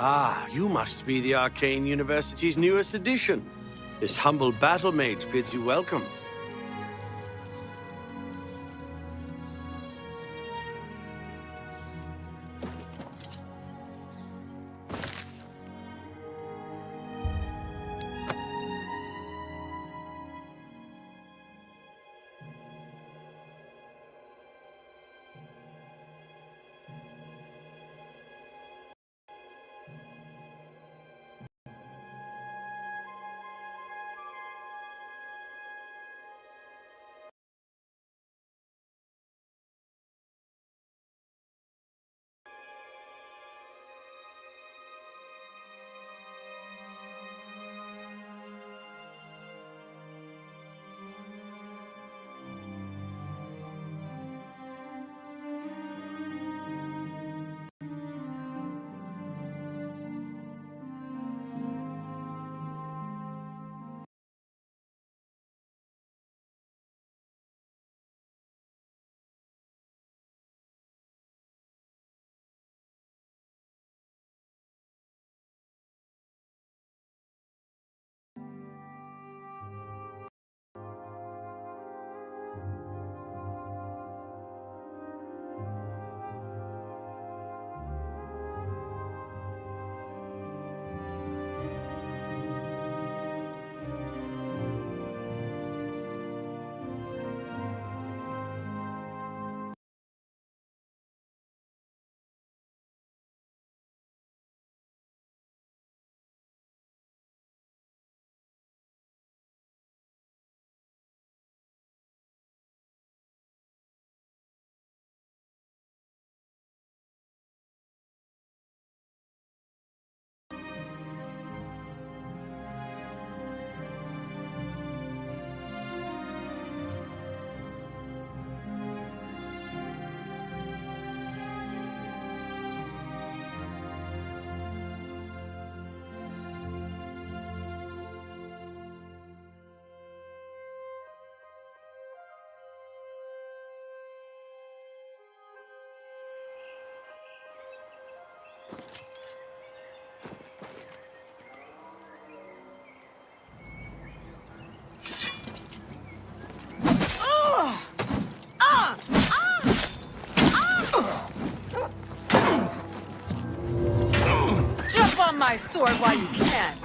Ah, you must be the Arcane University's newest addition. This humble battle mage bids you welcome. My sword while you can.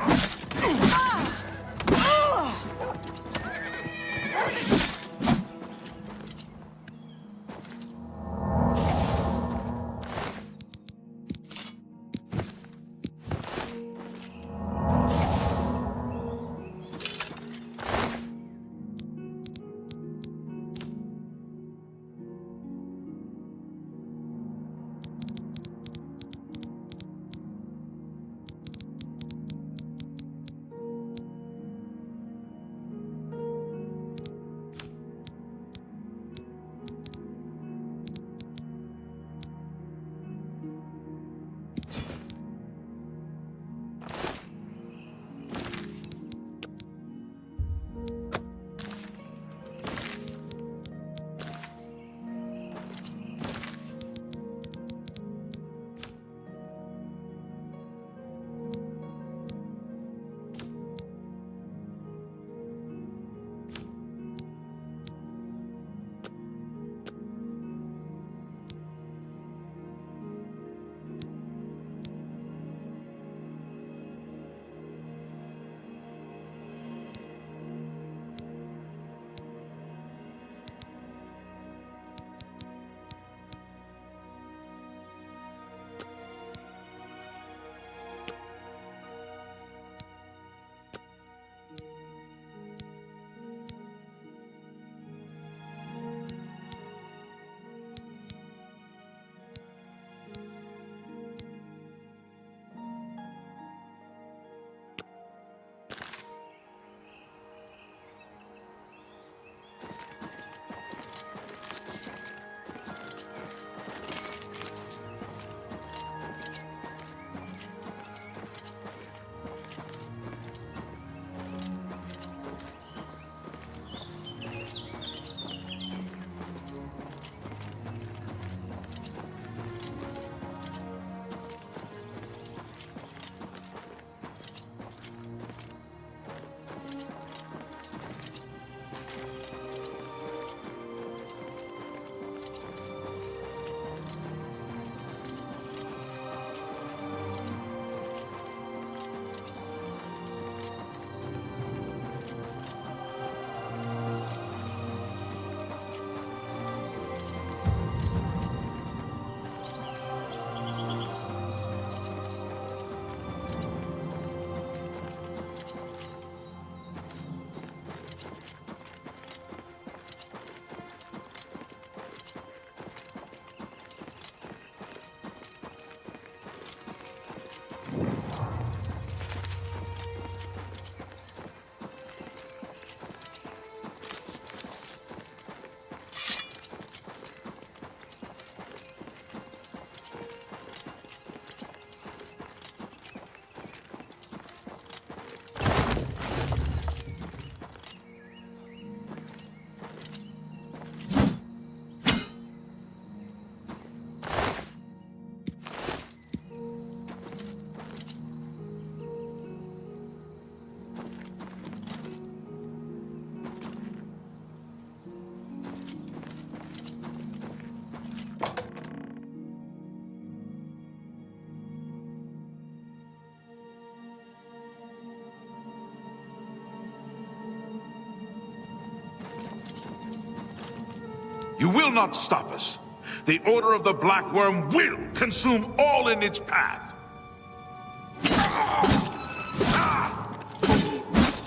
You will not stop us. The Order of the Black Worm will consume all in its path.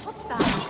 What's that?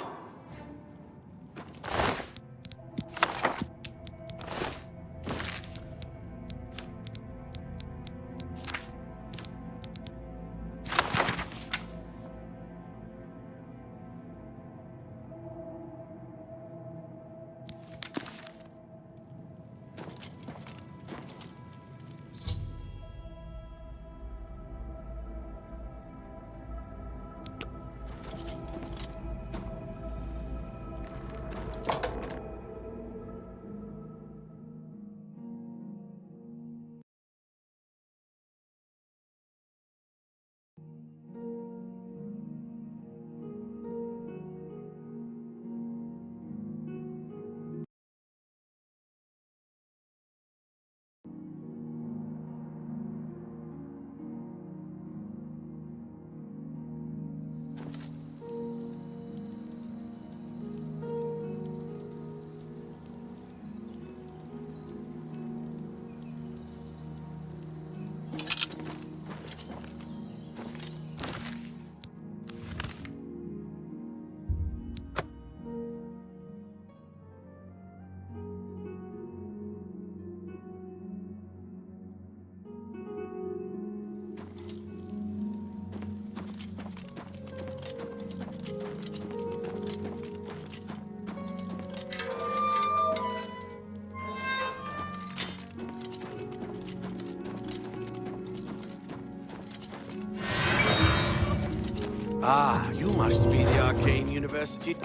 Ah, you must be the Arcane University.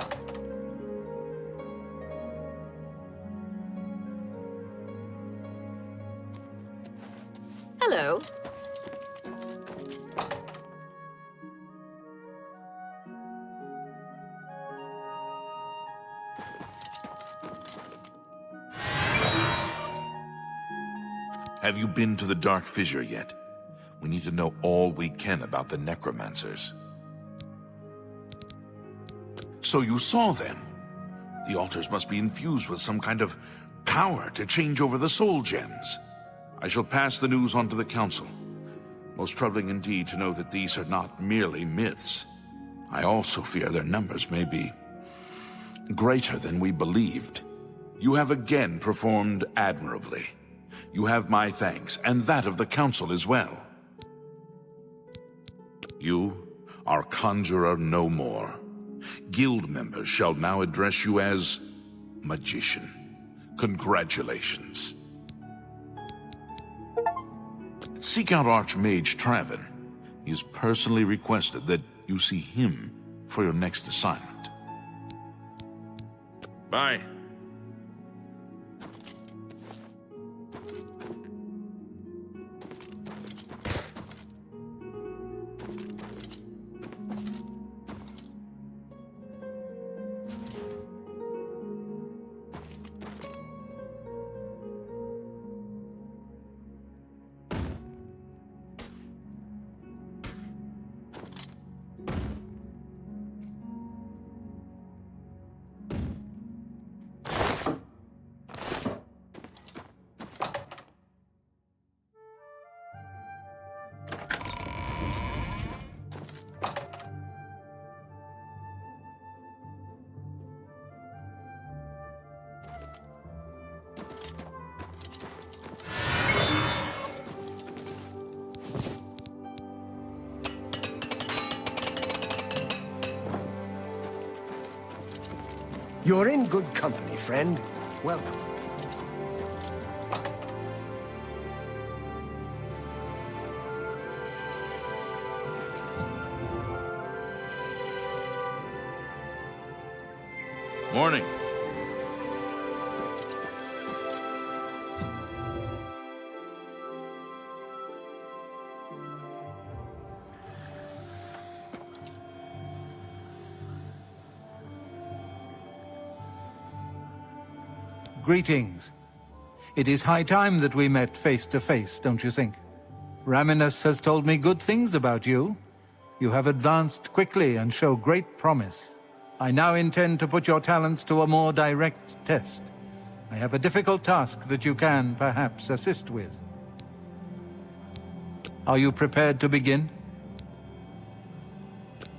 Hello. Have you been to the Dark Fissure yet? We need to know all we can about the necromancers. So you saw them. The altars must be infused with some kind of power to change over the soul gems. I shall pass the news on to the council. Most troubling indeed to know that these are not merely myths. I also fear their numbers may be greater than we believed. You have again performed admirably. You have my thanks, and that of the council as well. You are Conjurer no more. Guild members shall now address you as Magician. Congratulations. Seek out Archmage Traven. He has personally requested that you see him for your next assignment. Bye. You're in good company, friend. Welcome. Morning. Greetings. It is high time that we met face to face, don't you think? Raminus has told me good things about you. You have advanced quickly and show great promise. I now intend to put your talents to a more direct test. I have a difficult task that you can, perhaps, assist with. Are you prepared to begin?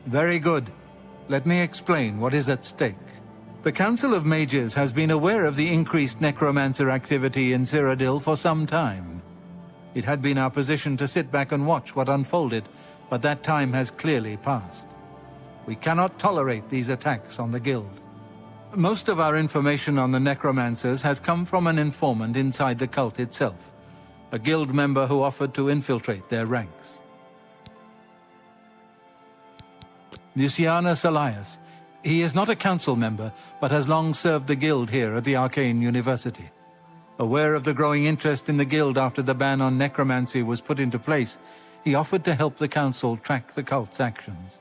Very good. Let me explain what is at stake. The Council of Mages has been aware of the increased necromancer activity in Cyrodiil for some time. It had been our position to sit back and watch what unfolded, but that time has clearly passed. We cannot tolerate these attacks on the Guild. Most of our information on the necromancers has come from an informant inside the cult itself, a Guild member who offered to infiltrate their ranks. Lucianus Elias. He is not a council member, but has long served the Guild here at the Arcane University. Aware of the growing interest in the Guild after the ban on necromancy was put into place, he offered to help the council track the cult's actions.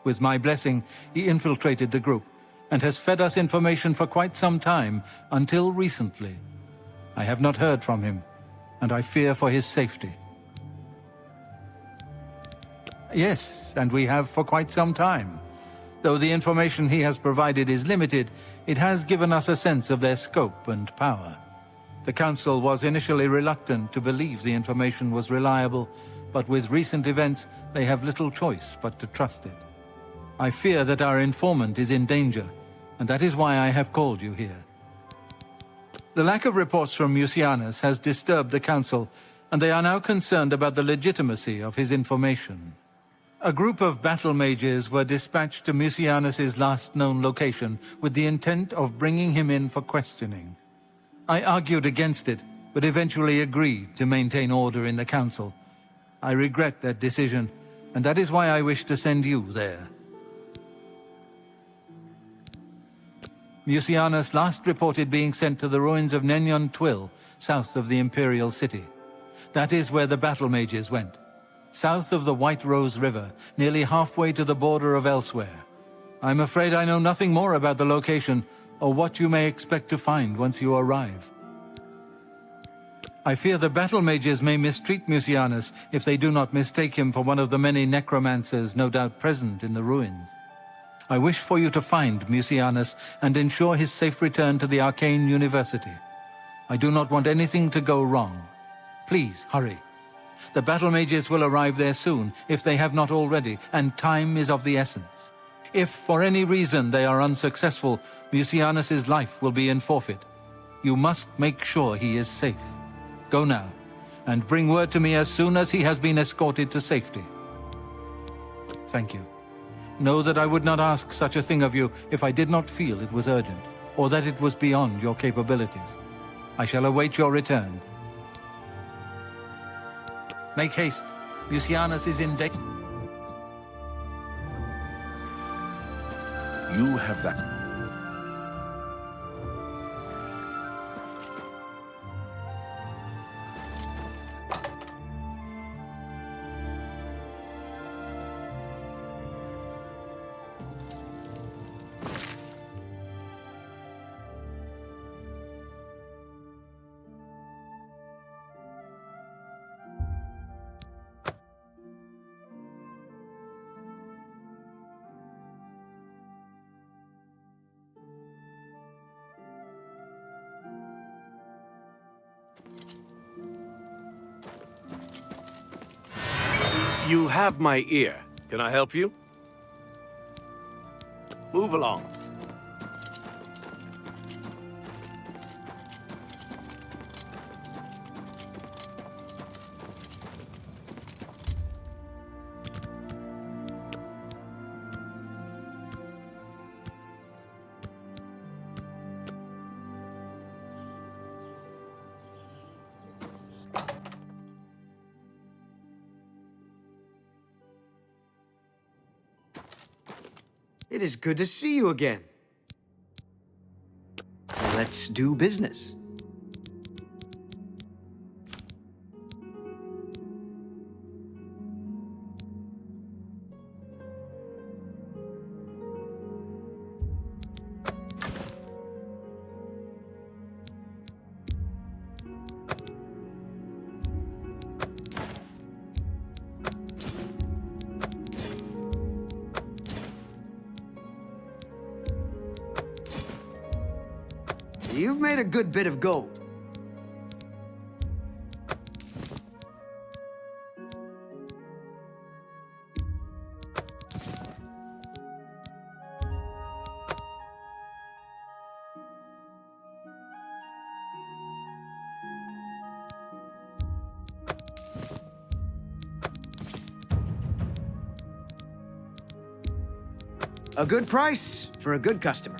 With my blessing, he infiltrated the group, and has fed us information for quite some time, until recently. I have not heard from him, and I fear for his safety. Yes, and we have for quite some time. Though the information he has provided is limited, it has given us a sense of their scope and power. The Council was initially reluctant to believe the information was reliable, but with recent events, they have little choice but to trust it. I fear that our informant is in danger, and that is why I have called you here. The lack of reports from Mucianus has disturbed the Council, and they are now concerned about the legitimacy of his information. A group of battle mages were dispatched to Mucianus's last known location with the intent of bringing him in for questioning. I argued against it, but eventually agreed to maintain order in the Council. I regret that decision, and that is why I wish to send you there. Mucianus last reported being sent to the ruins of Nenyon Twill, south of the Imperial City. That is where the battle mages went. South of the White Rose River, nearly halfway to the border of elsewhere. I'm afraid I know nothing more about the location, or what you may expect to find once you arrive. I fear the battle mages may mistreat Mucianus if they do not mistake him for one of the many necromancers no doubt present in the ruins. I wish for you to find Mucianus and ensure his safe return to the Arcane University. I do not want anything to go wrong. Please, hurry. The battle mages will arrive there soon, if they have not already, and time is of the essence. If, for any reason, they are unsuccessful, Mucianus's life will be in forfeit. You must make sure he is safe. Go now, and bring word to me as soon as he has been escorted to safety. Thank you. Know that I would not ask such a thing of you if I did not feel it was urgent, or that it was beyond your capabilities. I shall await your return. Make haste. Mucianus is in danger. You have that. You have my ear. Can I help you? Move along. It is good to see you again. Let's do business. You've made a good bit of gold. A good price for a good customer.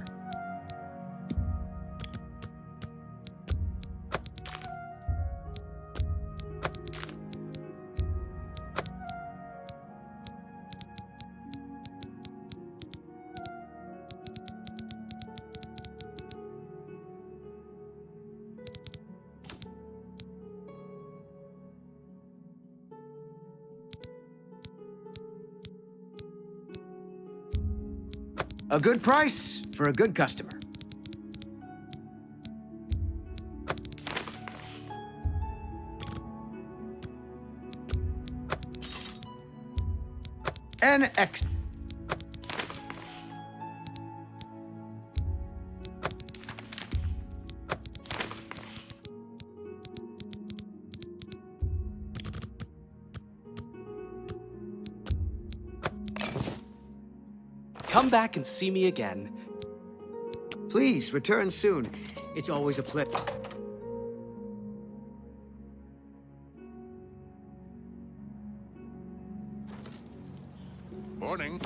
A good price for a good customer. An X. Come back and see me again. Please return soon. It's always a pleasure. Morning.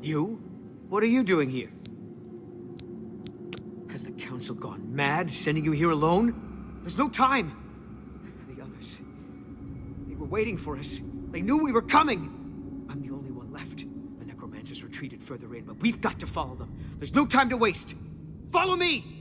You? What are you doing here? Has the council gone mad, sending you here alone? There's no time! The others... they were waiting for us. They knew we were coming! I'm the only one left. The necromancers retreated further in, but we've got to follow them. There's no time to waste! Follow me!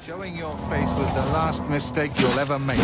Showing your face was the last mistake you'll ever make.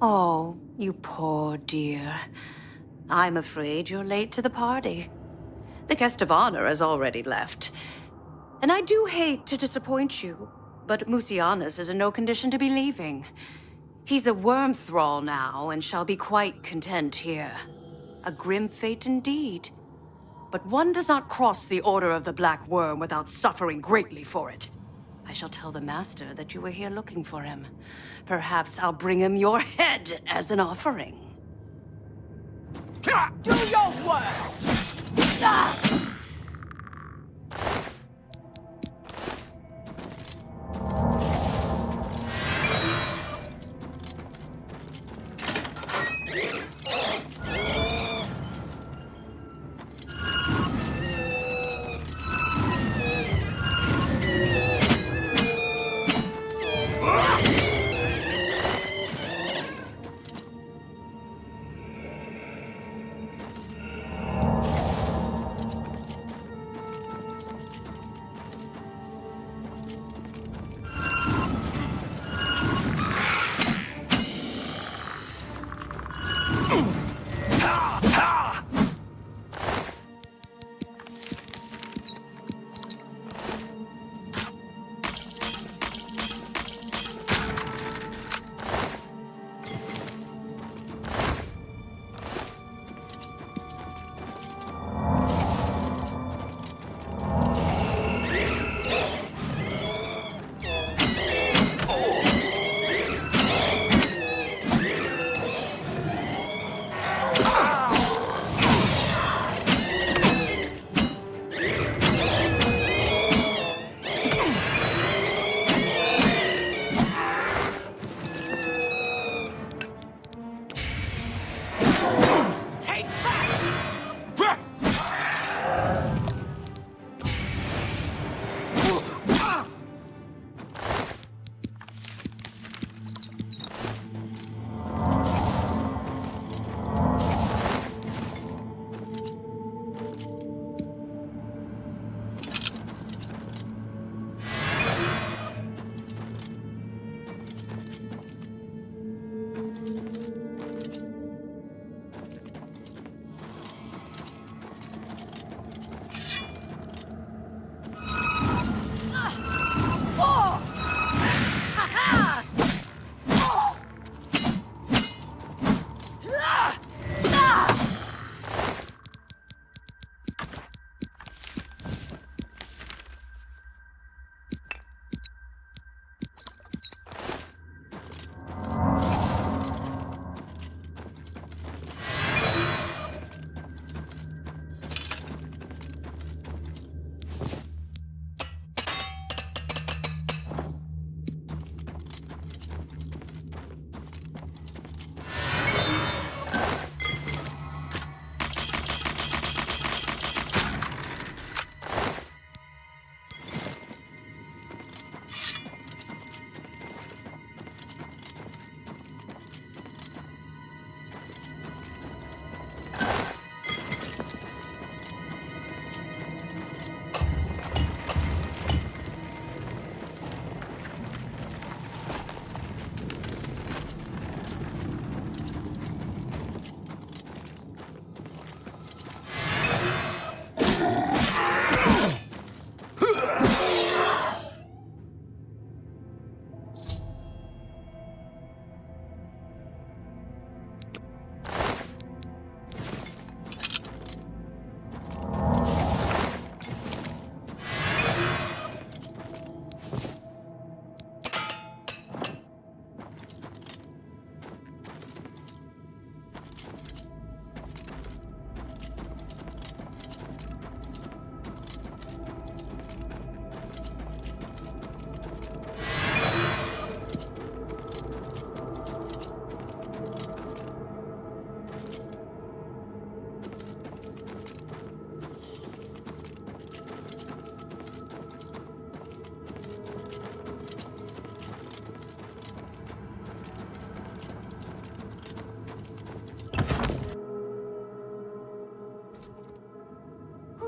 Oh, you poor dear. I'm afraid you're late to the party. The guest of honor has already left. And I do hate to disappoint you, but Musianus is in no condition to be leaving. He's a worm thrall now, and shall be quite content here. A grim fate indeed. But one does not cross the Order of the Black Worm without suffering greatly for it. I shall tell the Master that you were here looking for him. Perhaps I'll bring him your head as an offering. Do your worst!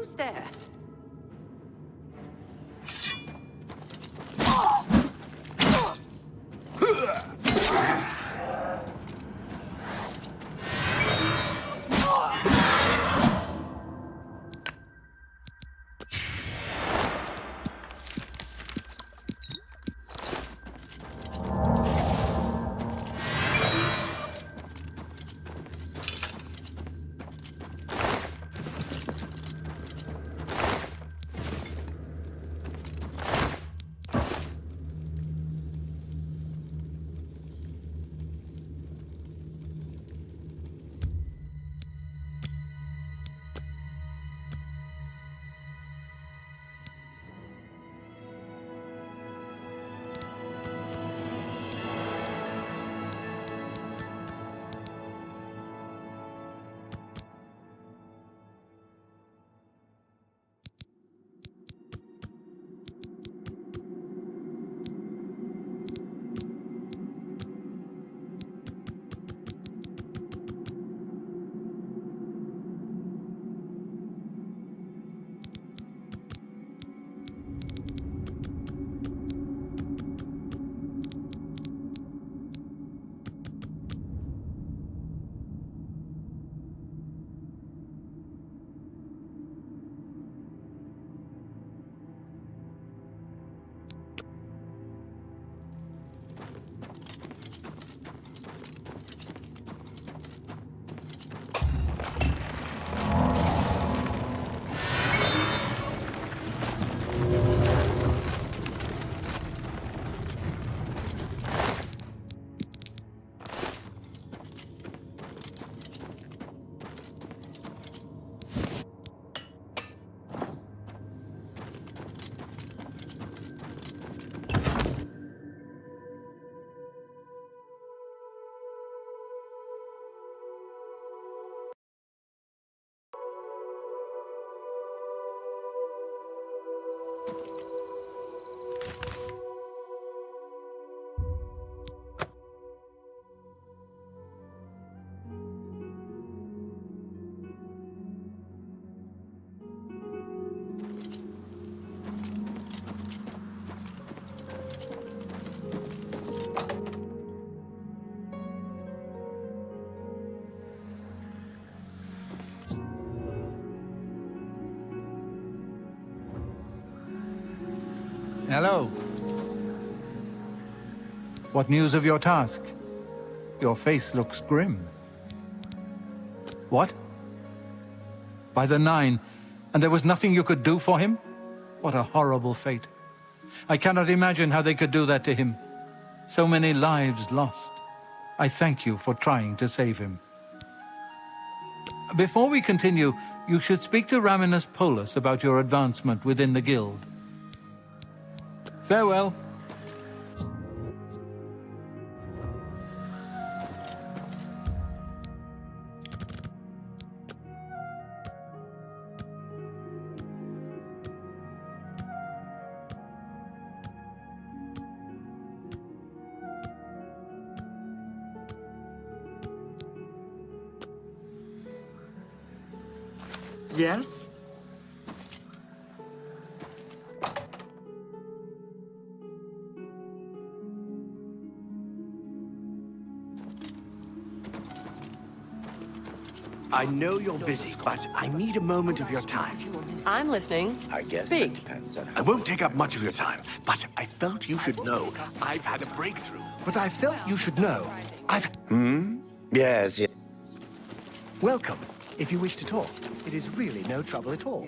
Who's there? Hello. What news of your task? Your face looks grim. What? By the Nine, and there was nothing you could do for him? What a horrible fate. I cannot imagine how they could do that to him. So many lives lost. I thank you for trying to save him. Before we continue, you should speak to Raminus Polus about your advancement within the guild. Farewell. Yes? I know you're busy, but I need a moment of your time. I'm listening. I guess Speak. that depends on... I won't take up much of your time, but I felt you should know I've had a breakthrough. But I felt you should know. Yes, yes. Welcome. If you wish to talk, it is really no trouble at all.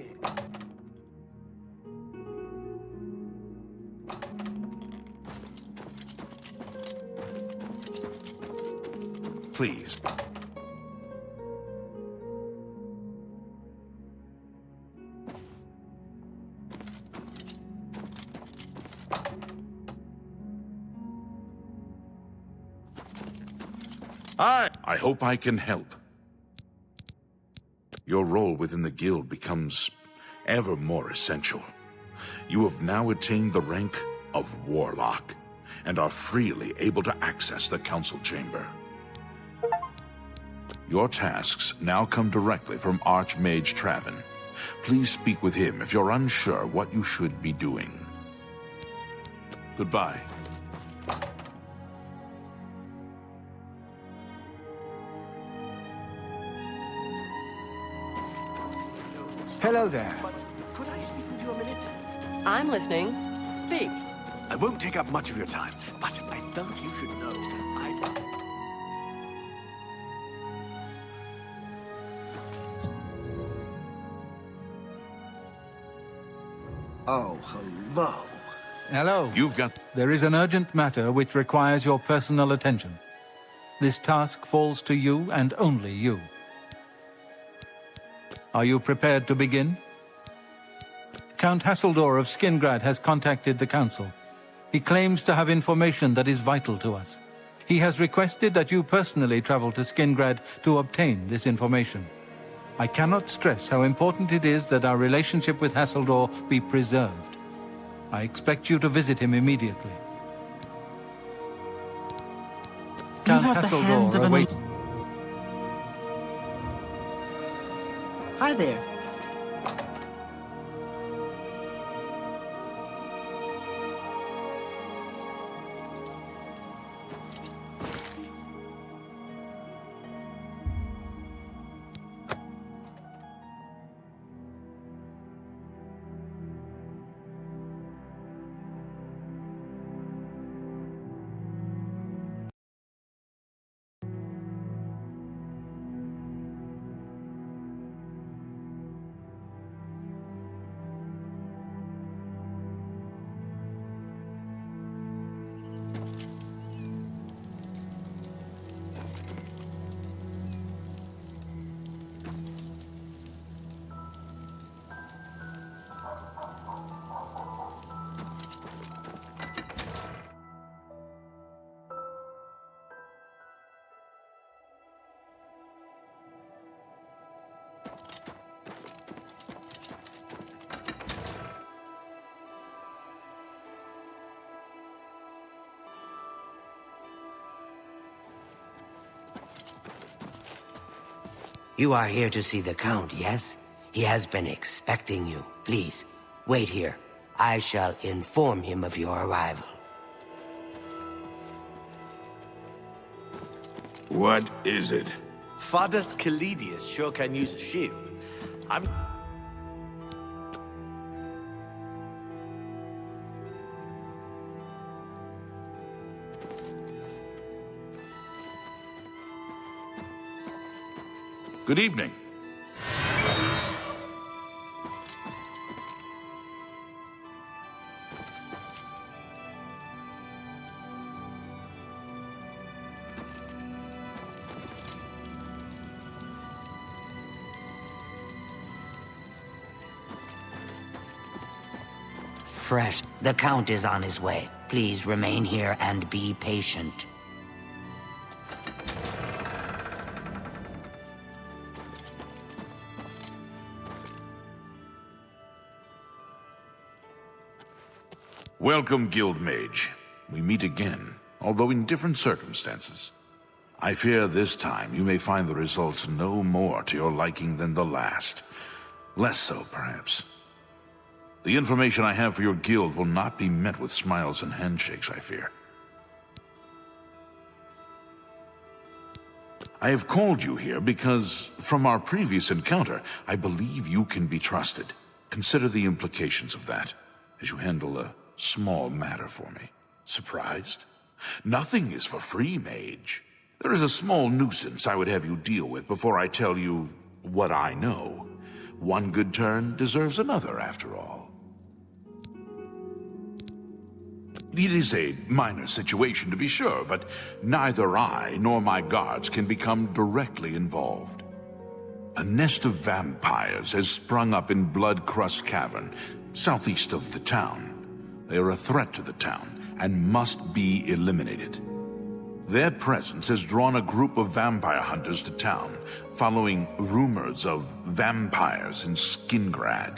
Please. I hope I can help. Your role within the guild becomes ever more essential. You have now attained the rank of Warlock, and are freely able to access the council chamber. Your tasks now come directly from Archmage Traven. Please speak with him if you're unsure what you should be doing. Goodbye. Hello there. Could I speak with you a minute? I'm listening. Speak. I won't take up much of your time, but I felt you should know Oh, hello. Hello. You've got... There is an urgent matter which requires your personal attention. This task falls to you and only you. Are you prepared to begin? Count Hasseldor of Skingrad has contacted the council. He claims to have information that is vital to us. He has requested that you personally travel to Skingrad to obtain this information. I cannot stress how important it is that our relationship with Hasseldor be preserved. I expect you to visit him immediately. Count Hasseldor awaits... Hi there. You are here to see the Count, yes? He has been expecting you. Please, wait here. I shall inform him of your arrival. What is it? Fadas Kalidius sure can use a shield. Good evening. Fresh. The Count is on his way. Please remain here and be patient. Welcome, Guild Mage. We meet again, although in different circumstances. I fear this time you may find the results no more to your liking than the last. Less so, perhaps. The information I have for your guild will not be met with smiles and handshakes, I fear. I have called you here because, from our previous encounter, I believe you can be trusted. Consider the implications of that, as you handle a small matter for me. Surprised? Nothing is for free, mage. There is a small nuisance I would have you deal with before I tell you what I know. One good turn deserves another, after all. It is a minor situation, to be sure, but neither I nor my guards can become directly involved. A nest of vampires has sprung up in Blood-Crust Cavern, southeast of the town. They are a threat to the town and must be eliminated. Their presence has drawn a group of vampire hunters to town, following rumors of vampires in Skingrad.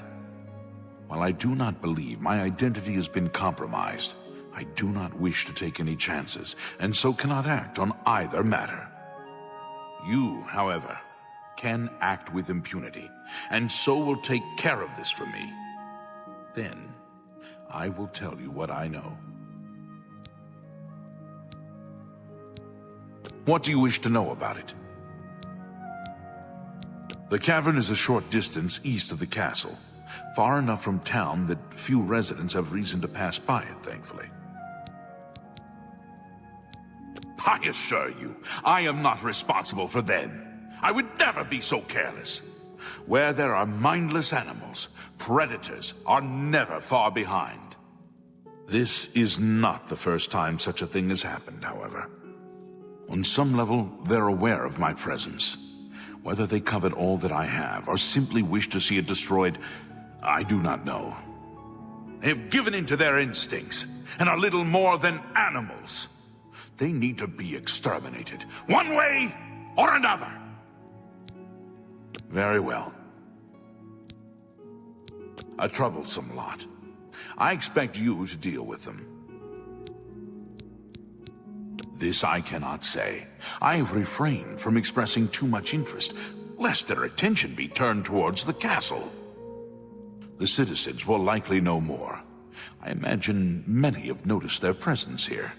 While I do not believe my identity has been compromised, I do not wish to take any chances, and so cannot act on either matter. You, however, can act with impunity, and so will take care of this for me. Then, I will tell you what I know. What do you wish to know about it? The cavern is a short distance east of the castle, far enough from town that few residents have reason to pass by it, thankfully. I assure you, I am not responsible for them. I would never be so careless. Where there are mindless animals, predators are never far behind. This is not the first time such a thing has happened, however. On some level, they're aware of my presence. Whether they covet all that I have, or simply wish to see it destroyed, I do not know. They have given in to their instincts, and are little more than animals. They need to be exterminated, one way or another. Very well. A troublesome lot. I expect you to deal with them. This I cannot say. I have refrained from expressing too much interest, lest their attention be turned towards the castle. The citizens will likely know more. I imagine many have noticed their presence here.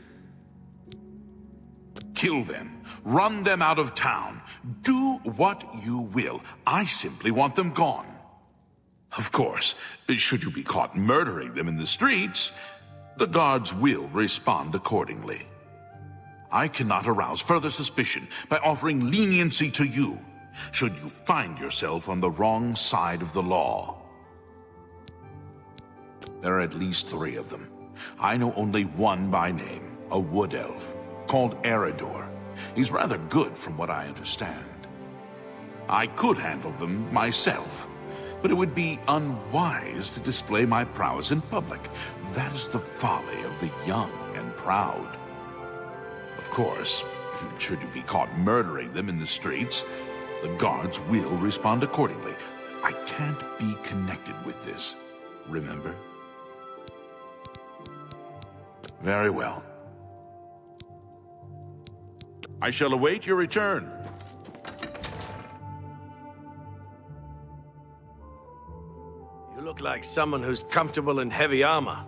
Kill them. Run them out of town. Do what you will. I simply want them gone. Of course, should you be caught murdering them in the streets, the guards will respond accordingly. I cannot arouse further suspicion by offering leniency to you, should you find yourself on the wrong side of the law. There are at least 3 of them. I know only one by name, a wood elf, called Eridor. He's rather good from what I understand. I could handle them myself, but it would be unwise to display my prowess in public. That is the folly of the young and proud. Of course, should you be caught murdering them in the streets, the guards will respond accordingly. I can't be connected with this, remember? Very well. I shall await your return. You look like someone who's comfortable in heavy armor.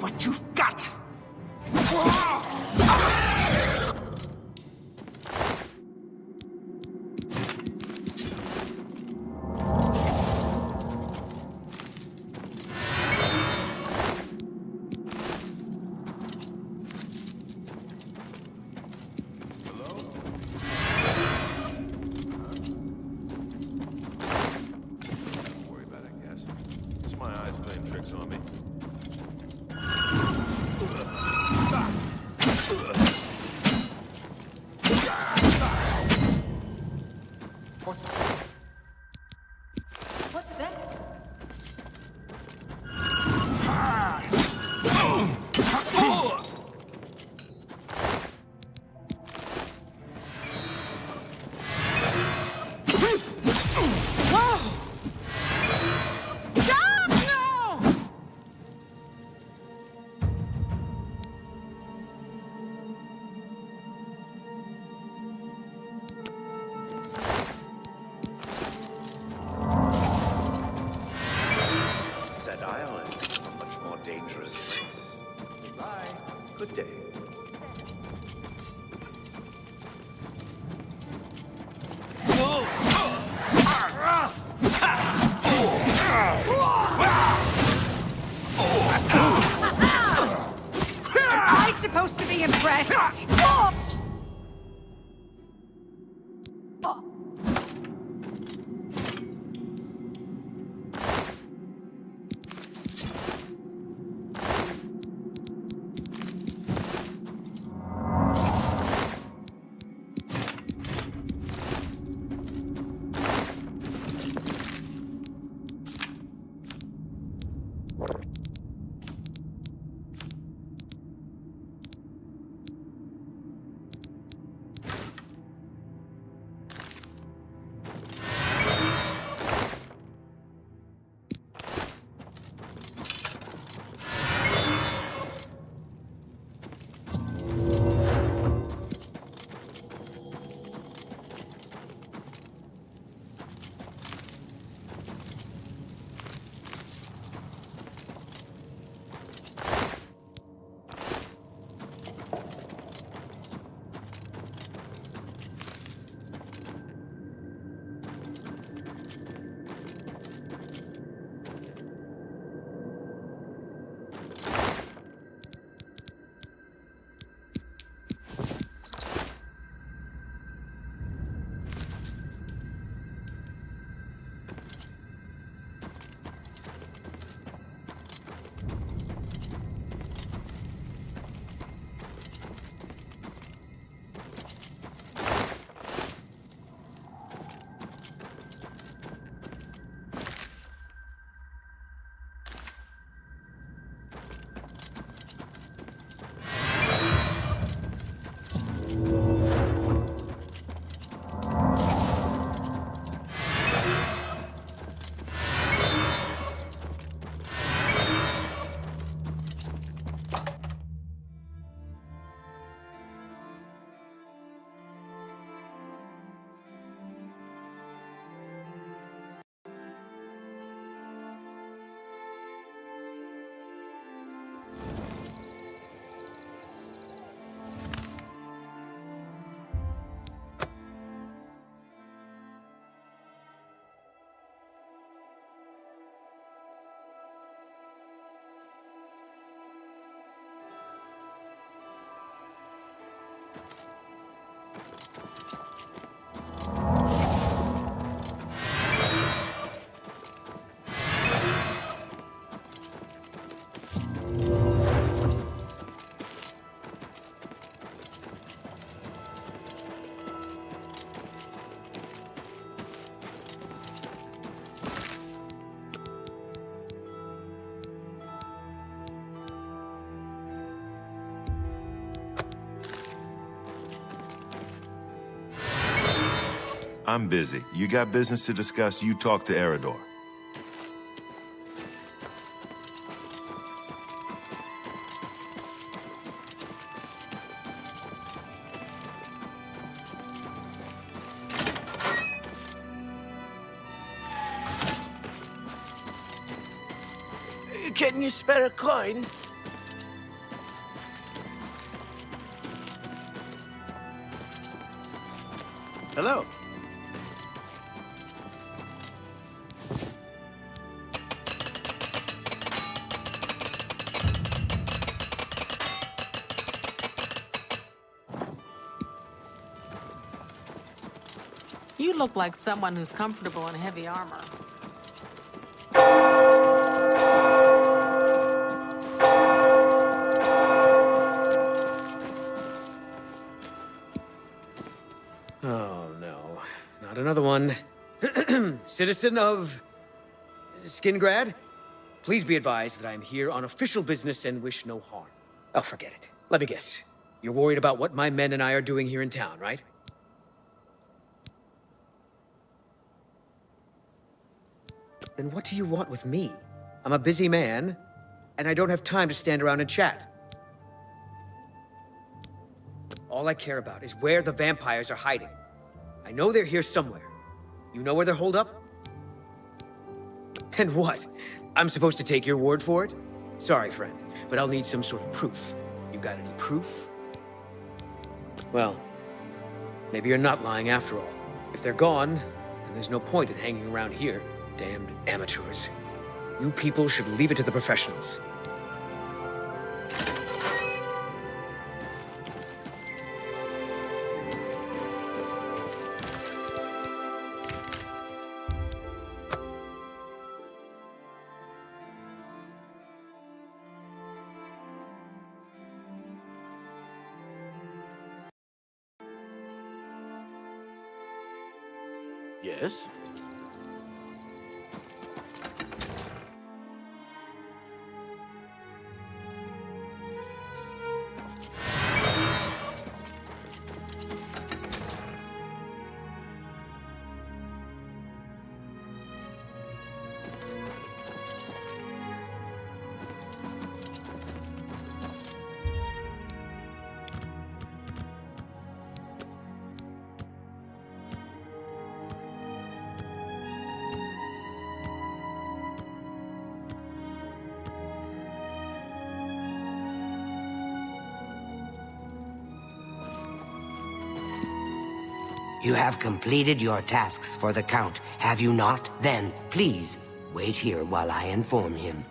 what you've got! What's that? Good day. Am I supposed to be impressed? I'm busy. You got business to discuss, you talk to Eredor. Can you spare a coin? Hello. You look like someone who's comfortable in heavy armor. Oh, no. Not another one. Citizen of... Skingrad? Please be advised that I am here on official business and wish no harm. Oh, forget it. Let me guess. You're worried about what my men and I are doing here in town, right? Then what do you want with me? I'm a busy man, and I don't have time to stand around and chat. All I care about is where the vampires are hiding. I know they're here somewhere. You know where they're holed up? And what? I'm supposed to take your word for it? Sorry, friend, but I'll need some sort of proof. You got any proof? Well, maybe you're not lying after all. If they're gone, then there's no point in hanging around here. Damned amateurs. You people should leave it to the professionals. Yes? You have completed your tasks for the Count, have you not? Then, please, wait here while I inform him.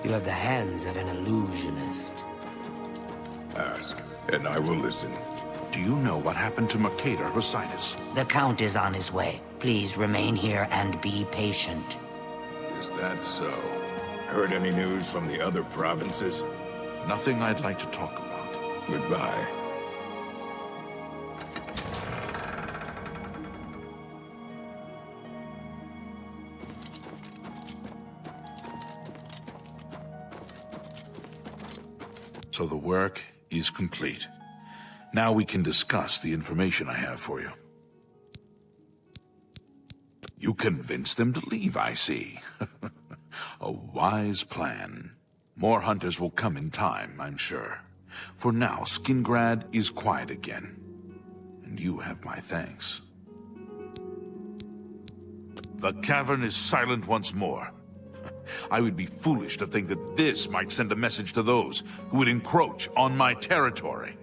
You have the hands of an illusionist. Ask, and I will listen. Do you know what happened to Mercator Brasidas? The Count is on his way. Please remain here and be patient. Is that so? Heard any news from the other provinces? Nothing I'd like to talk about. Goodbye. So the work is complete. Now we can discuss the information I have for you. You convinced them to leave, I see. A wise plan. More hunters will come in time, I'm sure. For now, Skingrad is quiet again. And you have my thanks. The cavern is silent once more. I would be foolish to think that this might send a message to those who would encroach on my territory.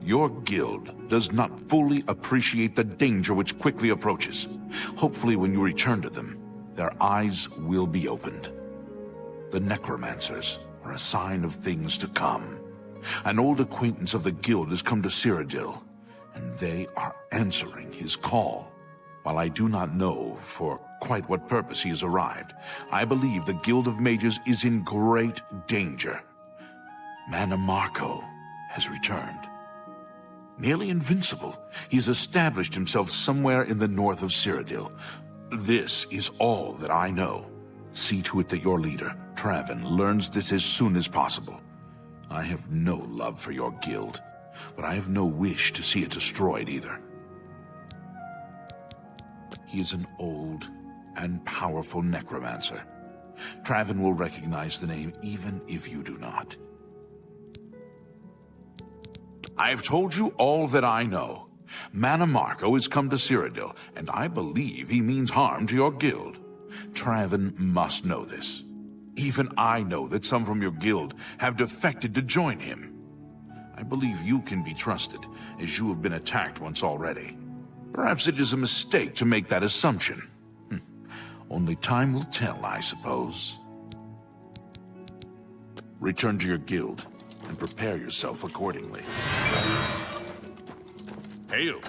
Your guild does not fully appreciate the danger which quickly approaches. Hopefully, when you return to them, their eyes will be opened. The necromancers are a sign of things to come. An old acquaintance of the guild has come to Cyrodiil, and they are answering his call. While I do not know for quite what purpose he has arrived, I believe the Guild of Mages is in great danger. Mannimarco has returned. Nearly invincible, he has established himself somewhere in the north of Cyrodiil. This is all that I know. See to it that your leader, Traven, learns this as soon as possible. I have no love for your guild. but I have no wish to see it destroyed either. He is an old and powerful necromancer. Traven will recognize the name even if you do not. I have told you all that I know. Manimarco has come to Cyrodiil, and I believe he means harm to your guild. Traven must know this. Even I know that some from your guild have defected to join him. I believe you can be trusted, as you have been attacked once already. Perhaps it is a mistake to make that assumption. Only time will tell, I suppose. Return to your guild, and prepare yourself accordingly. Hail!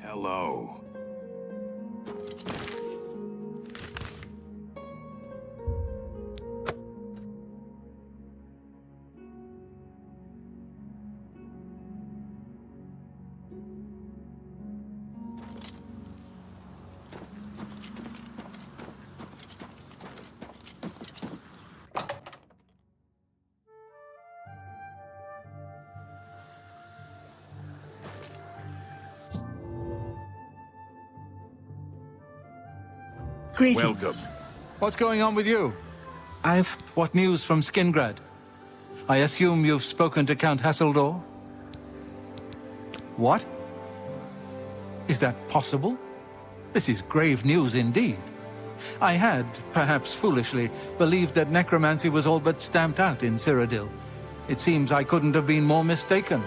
Hello. Greetings. Welcome. What's going on with you? I've... What news from Skingrad? I assume you've spoken to Count Hasseldor? What? Is that possible? This is grave news indeed. I had, perhaps foolishly, believed that necromancy was all but stamped out in Cyrodiil. It seems I couldn't have been more mistaken.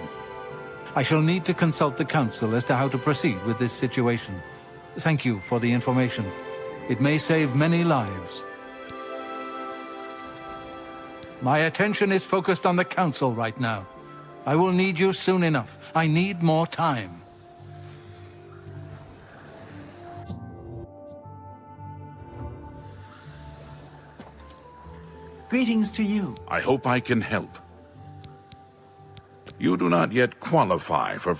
I shall need to consult the council as to how to proceed with this situation. Thank you for the information. It may save many lives. My attention is focused on the council right now. I will need you soon enough. I need more time. Greetings to you. I hope I can help. You do not yet qualify for...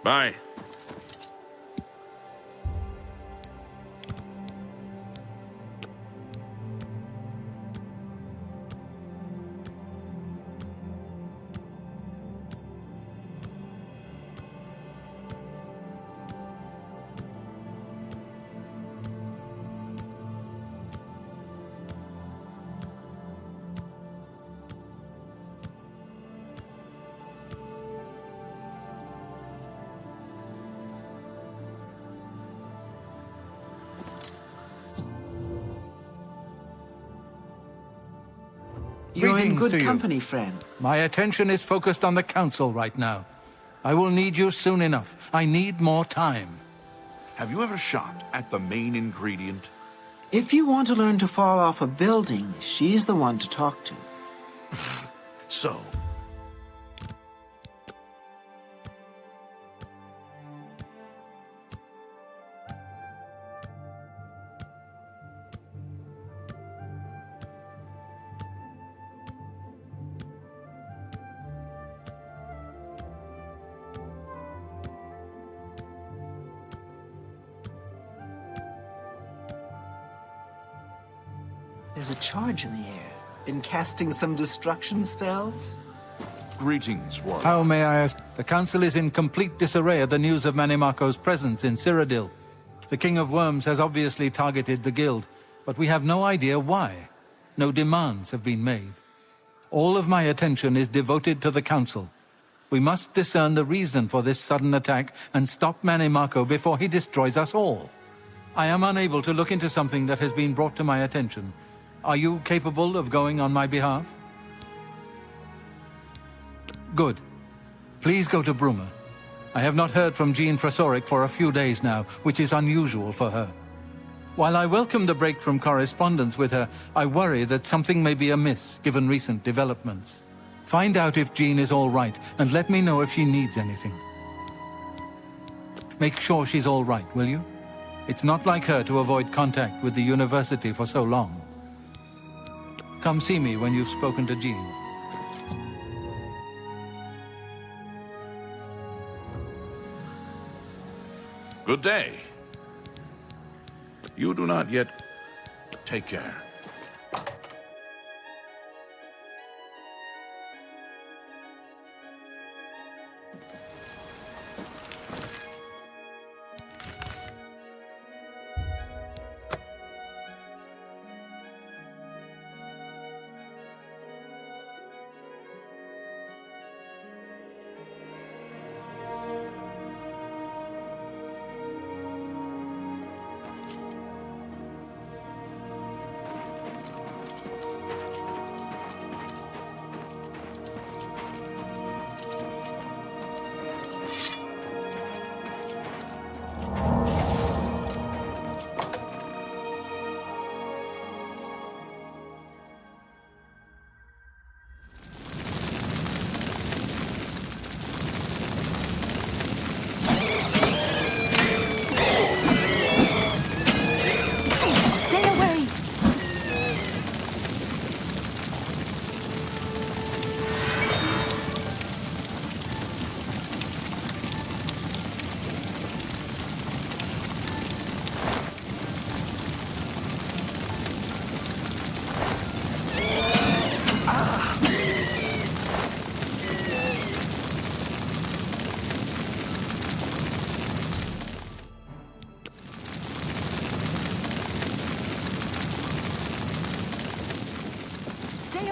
Bye. You're in Greetings good to you. company, friend. My attention is focused on the council right now. I will need you soon enough. I need more time. Have you ever shopped at the main ingredient? If you want to learn to fall off a building, she's the one to talk to. So, There's a charge in the air. Been casting some destruction spells? greetings, Warlock. How may I ask? The council is in complete disarray at the news of Manimarco's presence in Cyrodiil. The King of Worms has obviously targeted the guild, but we have no idea why. No demands have been made. All of my attention is devoted to the council. We must discern the reason for this sudden attack and stop Manimarco before he destroys us all. I am unable to look into something that has been brought to my attention. Are you capable of going on my behalf? Good. Please go to Bruma. I have not heard from Jean Frasoric for a few days now, which is unusual for her. While I welcome the break from correspondence with her, I worry that something may be amiss, given recent developments. Find out if Jean is all right, and let me know if she needs anything. Make sure she's all right, will you? It's not like her to avoid contact with the university for so long. Come see me when you've spoken to Jean. Good day. You do not yet... Take care.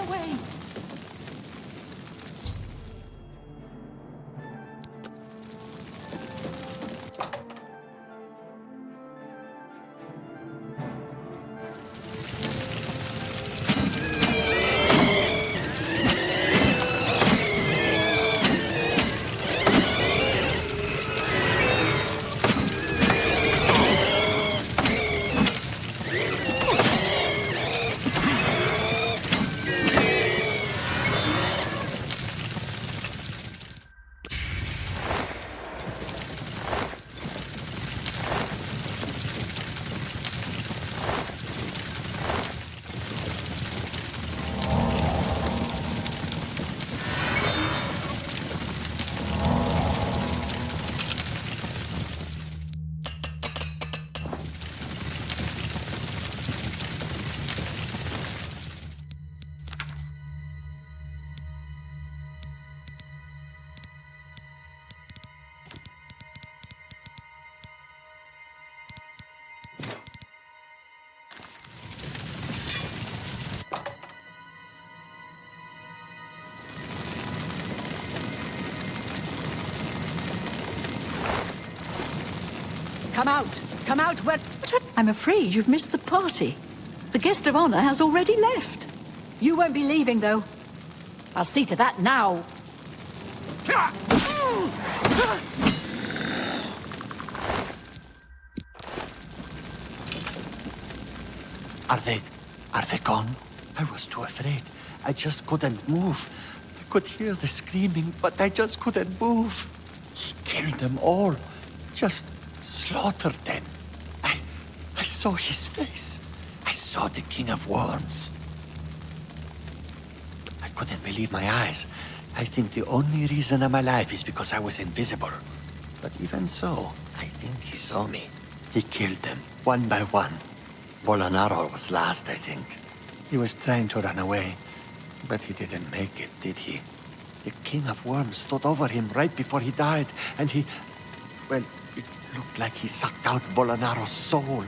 way! Come out! Come out! Where? I'm afraid you've missed the party. The guest of honor has already left. You won't be leaving, though. I'll see to that now. Are they gone? I was too afraid. I just couldn't move. I could hear the screaming, but I just couldn't move. He killed them all. Just slaughtered them. I saw his face. I saw the King of Worms. I couldn't believe my eyes. I think the only reason I'm alive is because I was invisible. But even so, I think he saw me. He killed them, one by one. Volanaro was last, I think. He was trying to run away, but he didn't make it, did he? The King of Worms stood over him right before he died, and he... well, it looked like he sucked out Volanaro's soul.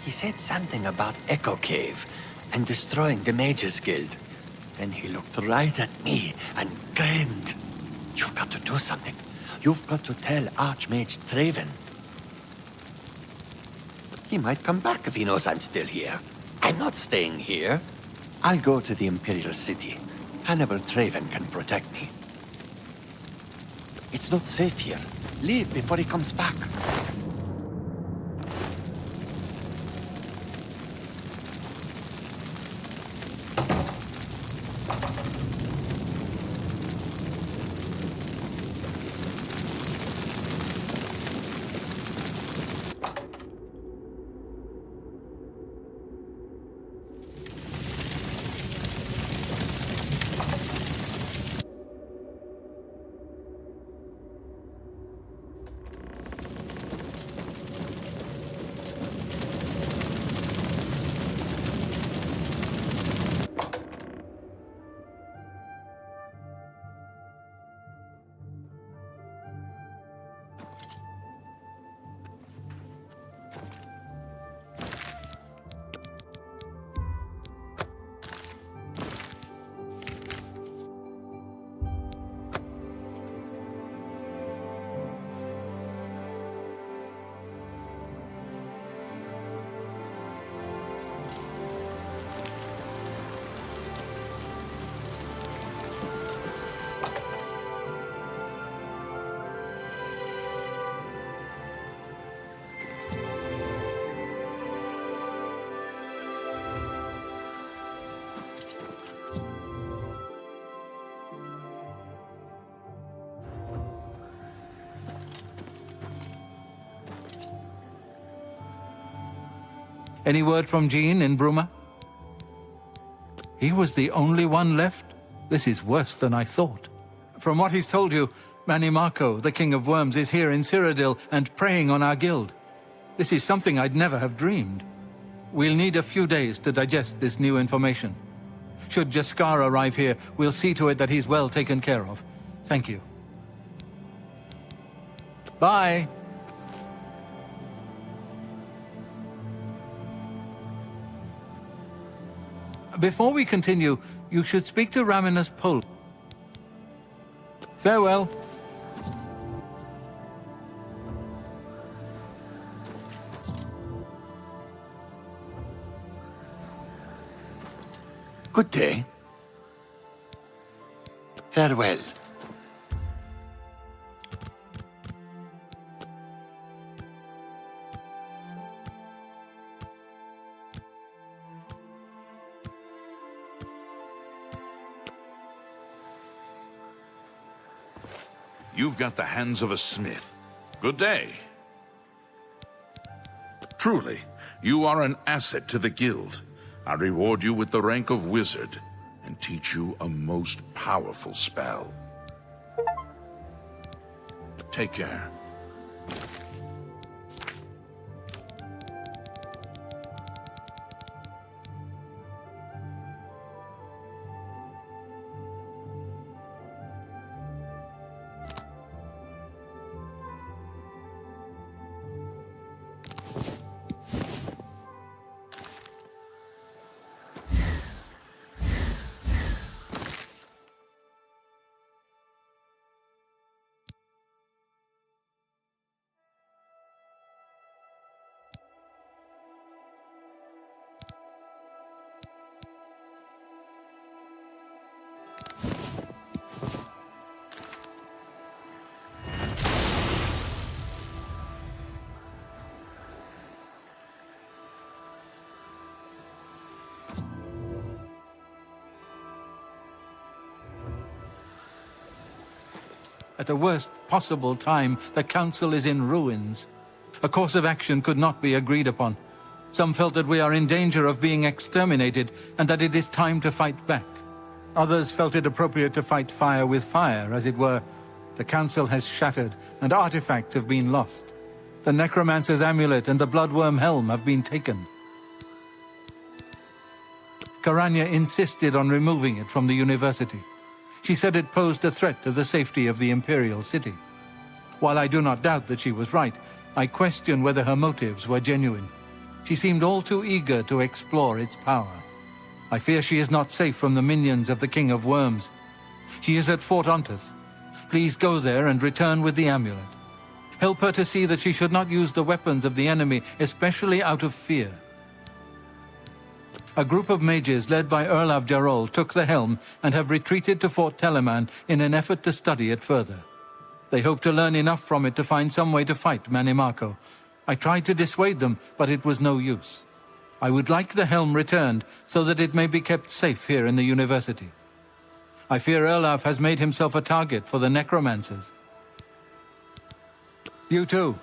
He said something about Echo Cave and destroying the Mages Guild. Then he looked right at me and grinned. You've got to do something. You've got to tell Archmage Traven. He might come back if he knows I'm still here. I'm not staying here. I'll go to the Imperial City. Hannibal Traven can protect me. It's not safe here. Leave before he comes back. Any word from Jean in Bruma? He was the only one left? This is worse than I thought. From what he's told you, Mannimarco, the King of Worms, is here in Cyrodiil and preying on our guild. This is something I'd never have dreamed. We'll need a few days to digest this new information. Should Jaskar arrive here, we'll see to it that he's well taken care of. Thank you. Bye. Before we continue, you should speak to Raminus Pol. Farewell. Good day. Farewell. You've got the hands of a smith. Good day. Truly, you are an asset to the guild. I reward you with the rank of wizard and teach you a most powerful spell. Take care. At the worst possible time, the Council is in ruins. A course of action could not be agreed upon. Some felt that we are in danger of being exterminated, and that it is time to fight back. Others felt it appropriate to fight fire with fire, as it were. The Council has shattered, and artifacts have been lost. The Necromancer's amulet and the Bloodworm helm have been taken. Karanya insisted on removing it from the university. She said it posed a threat to the safety of the Imperial City. While I do not doubt that she was right, I question whether her motives were genuine. She seemed all too eager to explore its power. I fear she is not safe from the minions of the King of Worms. She is at Fort Ontus. Please go there and return with the amulet. Help her to see that she should not use the weapons of the enemy, especially out of fear. A group of mages led by Erlav Jarol took the helm and have retreated to Fort Telemann in an effort to study it further. They hope to learn enough from it to find some way to fight Manimarco. I tried to dissuade them, but it was no use. I would like the helm returned so that it may be kept safe here in the university. I fear Erlav has made himself a target for the necromancers. You too.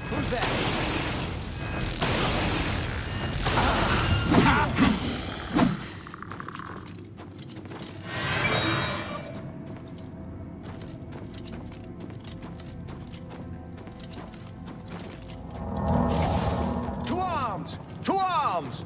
Who's that? To arms! To arms!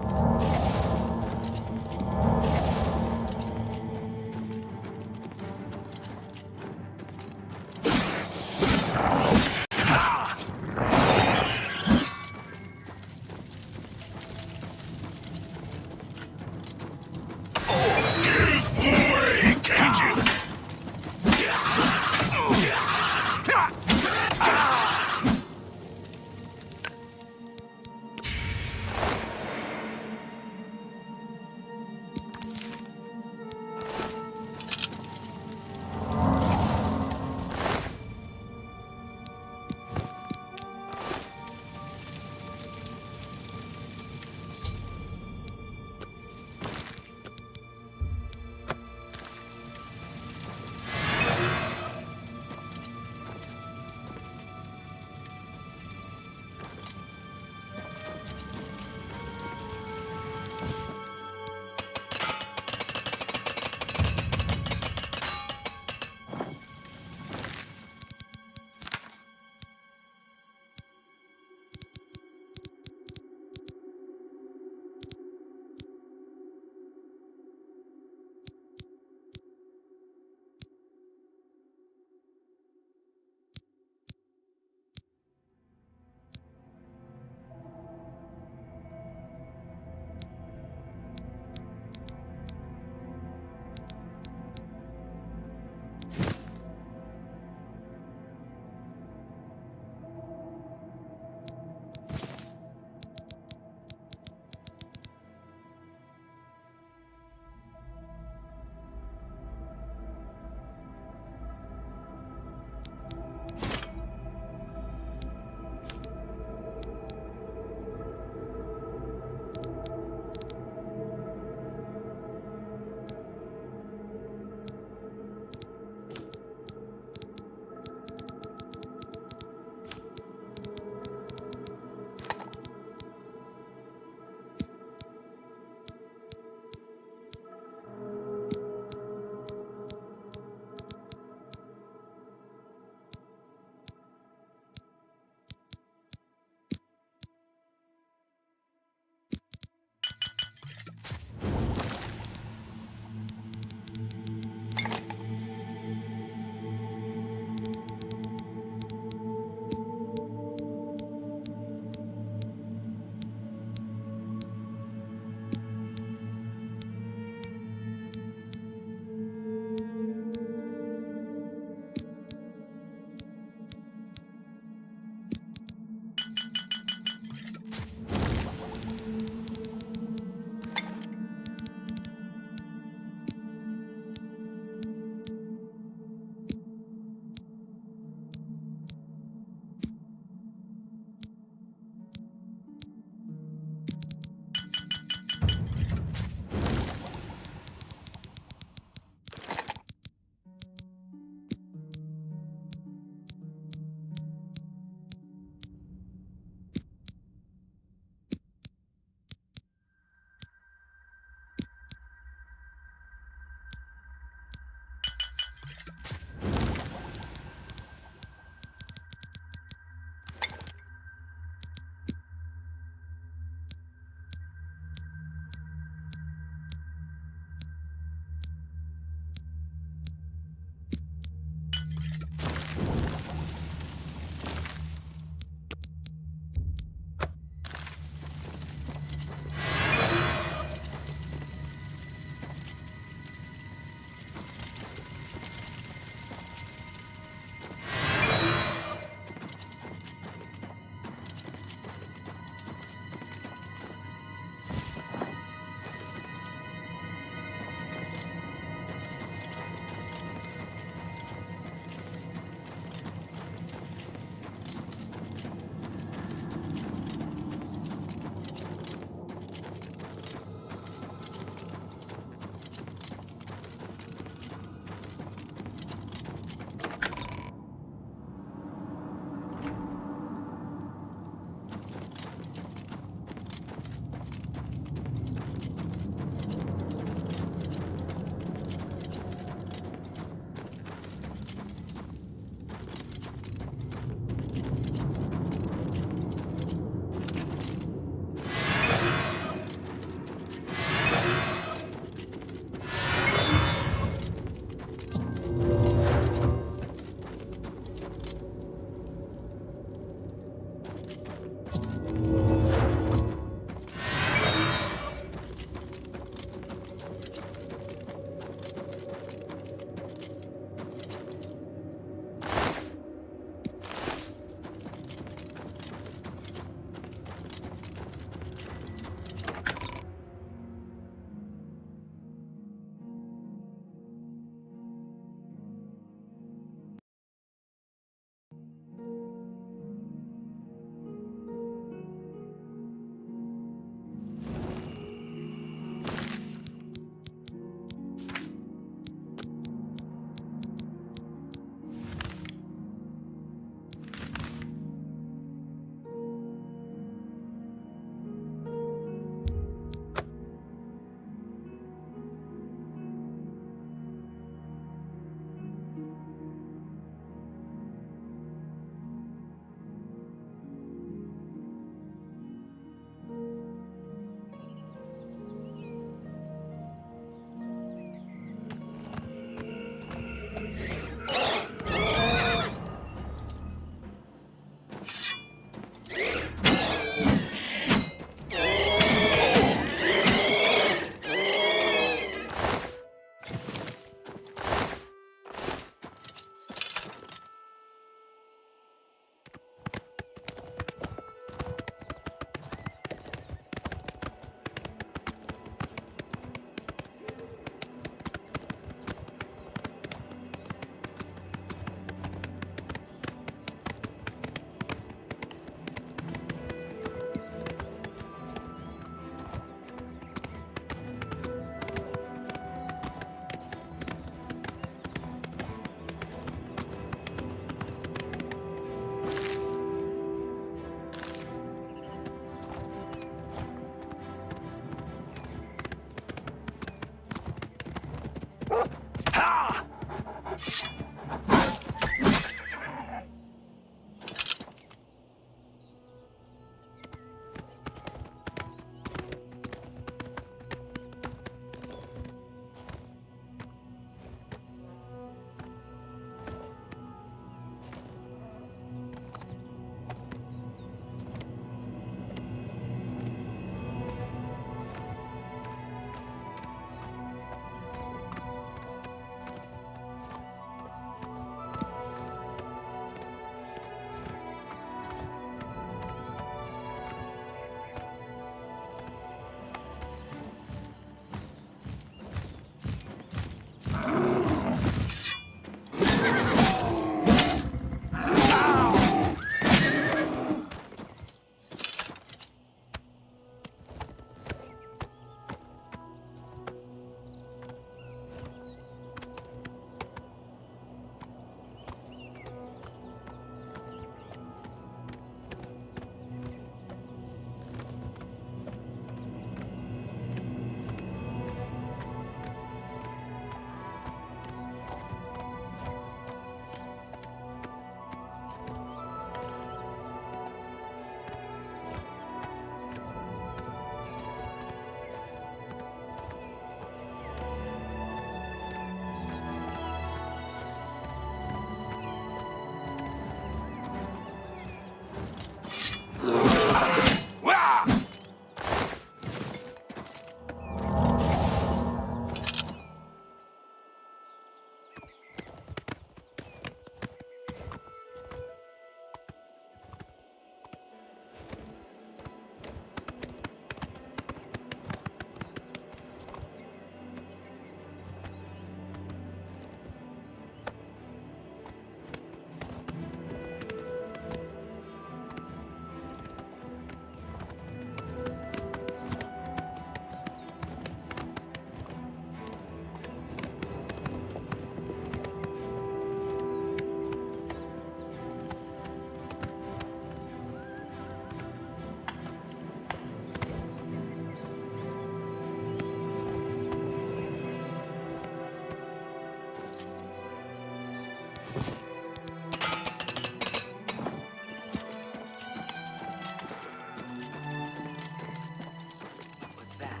What's that?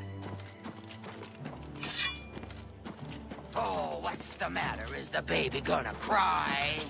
Oh, what's the matter? Is the baby gonna cry?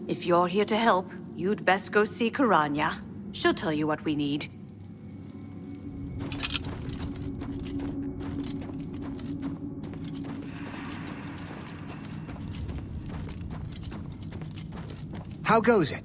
If you're here to help, you'd best go see Karanya. She'll tell you what we need. How goes it?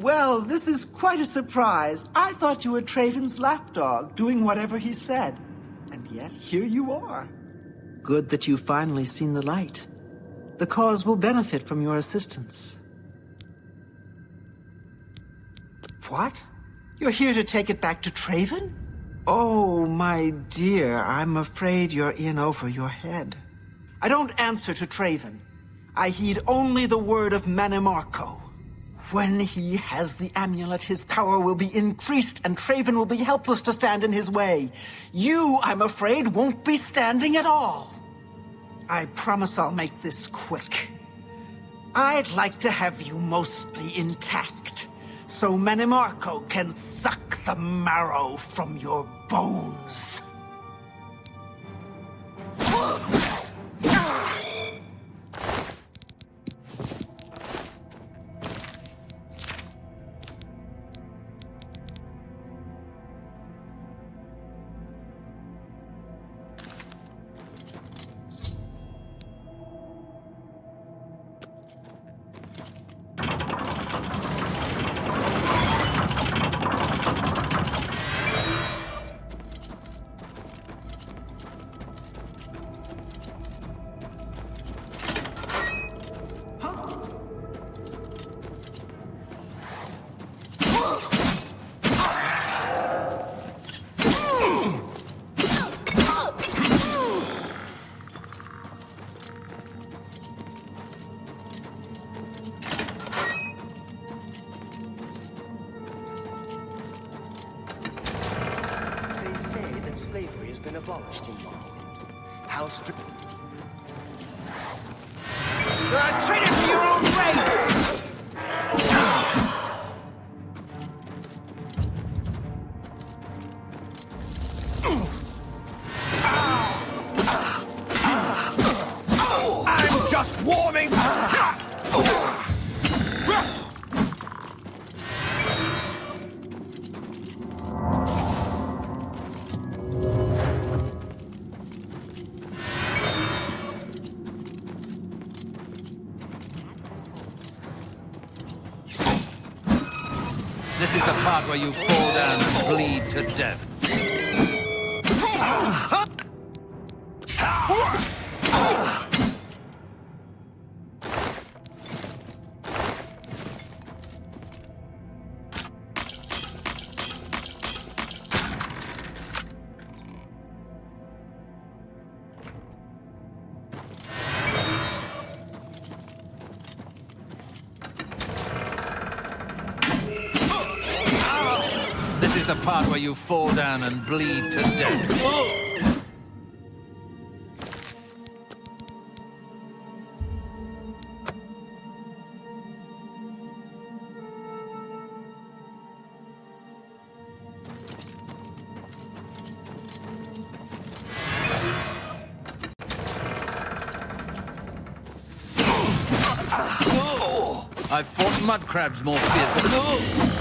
Well, this is quite a surprise. I thought you were Traven's lapdog, doing whatever he said. And yet, here you are. Good that you've finally seen the light. The cause will benefit from your assistance. What? You're here to take it back to Traven? Oh, my dear, I'm afraid you're in over your head. I don't answer to Traven. I heed only the word of Manimarco. When he has the amulet, his power will be increased, and Traven will be helpless to stand in his way. You, I'm afraid, won't be standing at all. I promise I'll make this quick. I'd like to have you mostly intact, so Manimarco can suck the marrow from your bones. Slavery has been abolished in Morrowind. How strict... You're a traitor to your own race! I'm just warming... This is the part where you fall down and bleed to death. the part where you fall down and bleed to death. I've fought mud crabs more fiercely.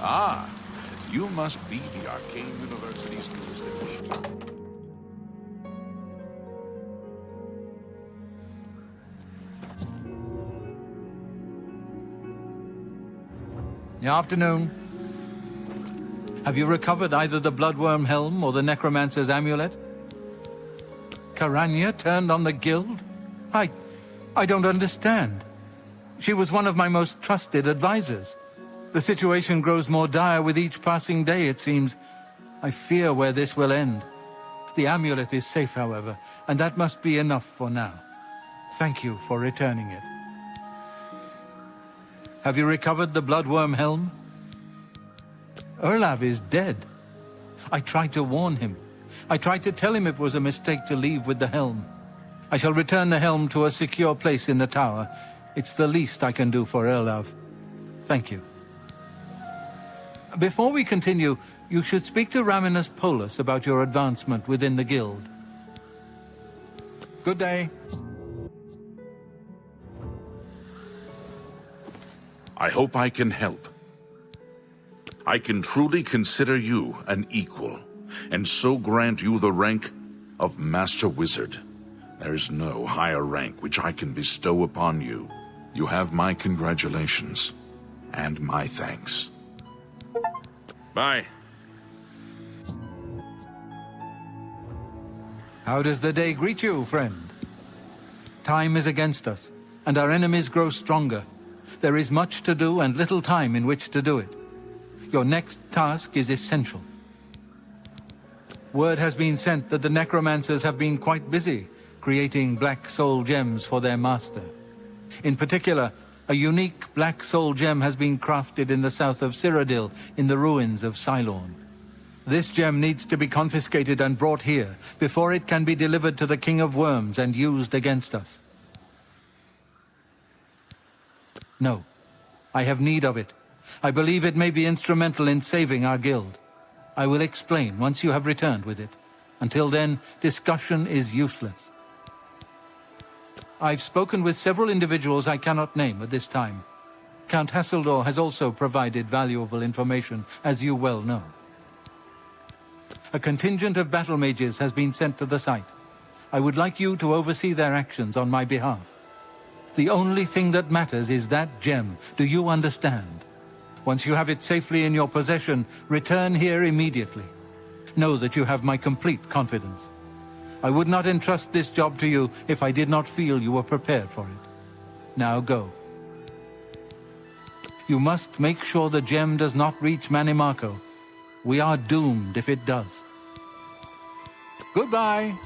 Ah, you must be the Arcane University's newest admission. Afternoon. Have you recovered either the Bloodworm Helm or the Necromancer's Amulet? Karanya turned on the Guild? I don't understand. She was one of my most trusted advisors. The situation grows more dire with each passing day, it seems. I fear where this will end. The amulet is safe, however, and that must be enough for now. Thank you for returning it. Have you recovered the Bloodworm Helm? Erlav is dead. I tried to warn him. I tried to tell him it was a mistake to leave with the helm. I shall return the helm to a secure place in the tower. It's the least I can do for Erlav. Thank you. Before we continue, you should speak to Raminus Polus about your advancement within the guild. Good day. I hope I can help. I can truly consider you an equal, and so grant you the rank of Master Wizard. There is no higher rank which I can bestow upon you. You have my congratulations, and my thanks. Bye. How does the day greet you, friend? Time is against us, and our enemies grow stronger. There is much to do and little time in which to do it. Your next task is essential. Word has been sent that the necromancers have been quite busy creating black soul gems for their master. In particular, a unique black soul gem has been crafted in the south of Cyrodiil in the ruins of Cylorn. This gem needs to be confiscated and brought here before it can be delivered to the King of Worms and used against us. No, I have need of it. I believe it may be instrumental in saving our guild. I will explain once you have returned with it. Until then, discussion is useless. I've spoken with several individuals I cannot name at this time. Count Hasseldor has also provided valuable information, as you well know. A contingent of battle mages has been sent to the site. I would like you to oversee their actions on my behalf. The only thing that matters is that gem. Do you understand? Once you have it safely in your possession, return here immediately. Know that you have my complete confidence. I would not entrust this job to you if I did not feel you were prepared for it. Now go. You must make sure the gem does not reach Manimako. We are doomed if it does. Goodbye.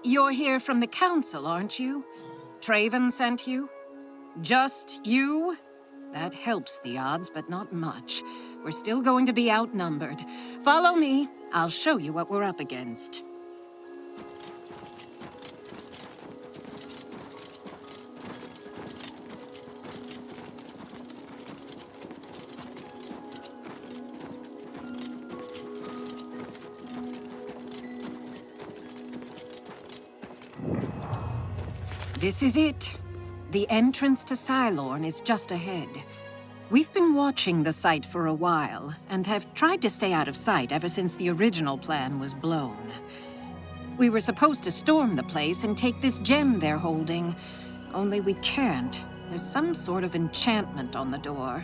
You're here from the council, aren't you? Traven sent you? Just you? That helps the odds, but not much. We're still going to be outnumbered. Follow me. I'll show you what we're up against. This is it. The entrance to Cylorn is just ahead. We've been watching the site for a while, and have tried to stay out of sight ever since the original plan was blown. We were supposed to storm the place and take this gem they're holding, only we can't. There's some sort of enchantment on the door.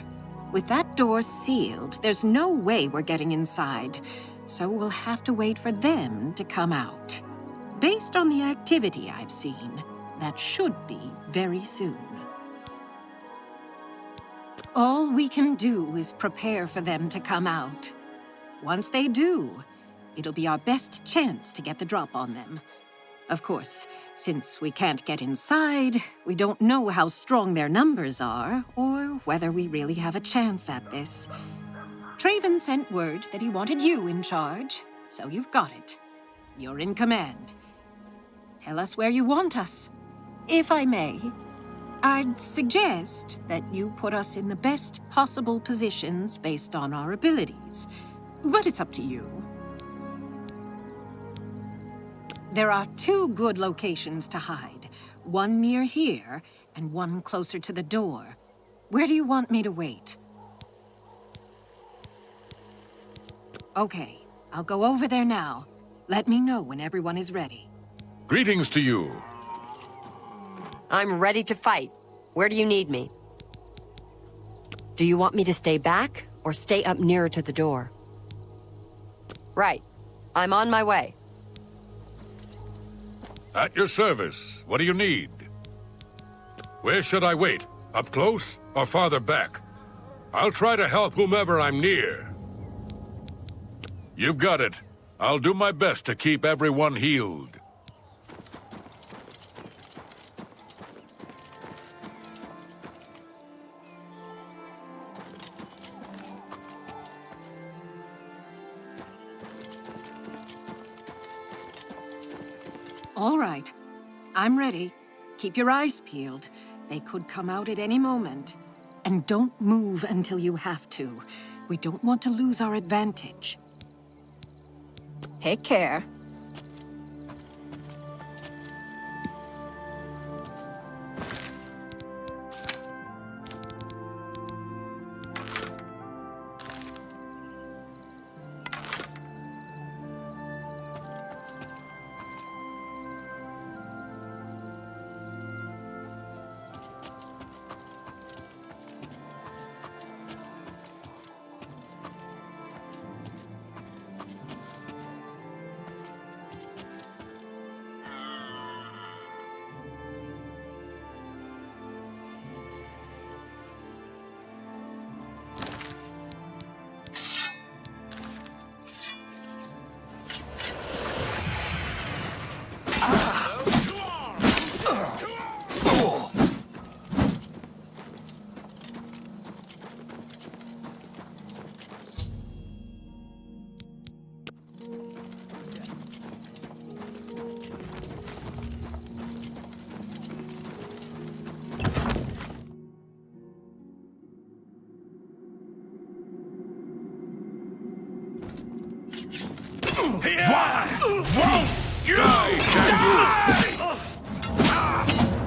With that door sealed, there's no way we're getting inside, so we'll have to wait for them to come out. Based on the activity I've seen, that should be very soon. All we can do is prepare for them to come out. Once they do, it'll be our best chance to get the drop on them. Of course, since we can't get inside, we don't know how strong their numbers are, or whether we really have a chance at this. Traven sent word that he wanted you in charge, so you've got it. You're in command. Tell us where you want us. If I may, I'd suggest that you put us in the best possible positions based on our abilities. But it's up to you. There are 2 good locations to hide. One near here, and one closer to the door. Where do you want me to wait? Okay, I'll go over there now. Let me know when everyone is ready. Greetings to you. I'm ready to fight. Where do you need me? Do you want me to stay back, or stay up nearer to the door? Right. I'm on my way. At your service. What do you need? Where should I wait? Up close, or farther back? I'll try to help whomever I'm near. You've got it. I'll do my best to keep everyone healed. All right. I'm ready. Keep your eyes peeled. They could come out at any moment. And don't move until you have to. We don't want to lose our advantage. Take care.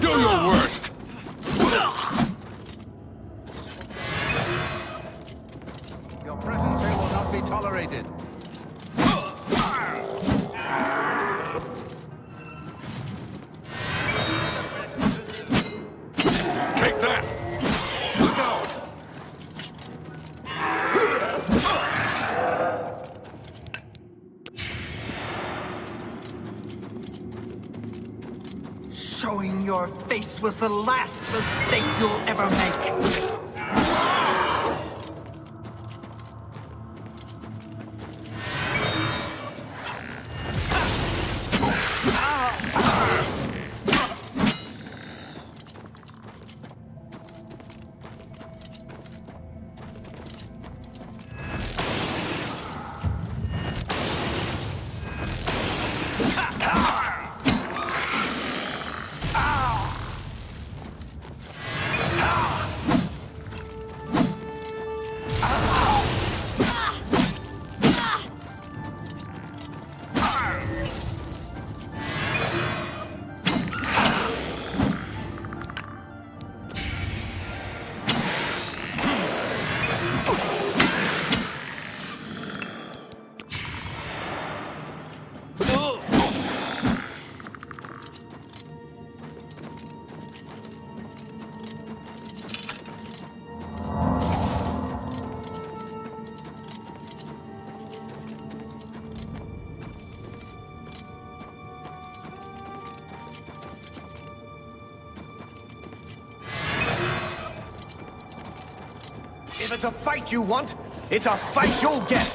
Do your worst! Your presence here will not be tolerated. Take that! Look out! Showing your face was the last mistake you'll ever make. If it's a fight you want, it's a fight you'll get!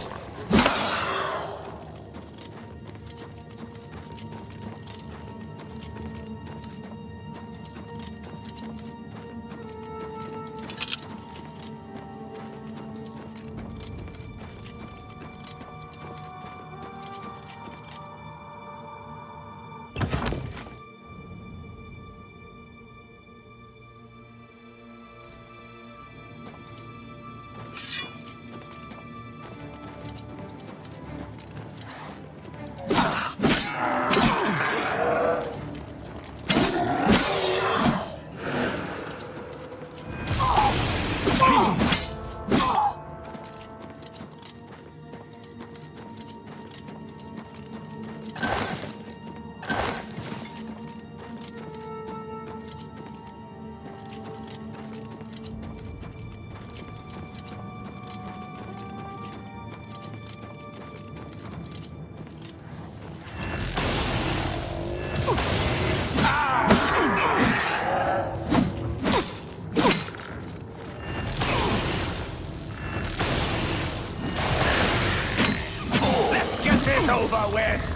Over with!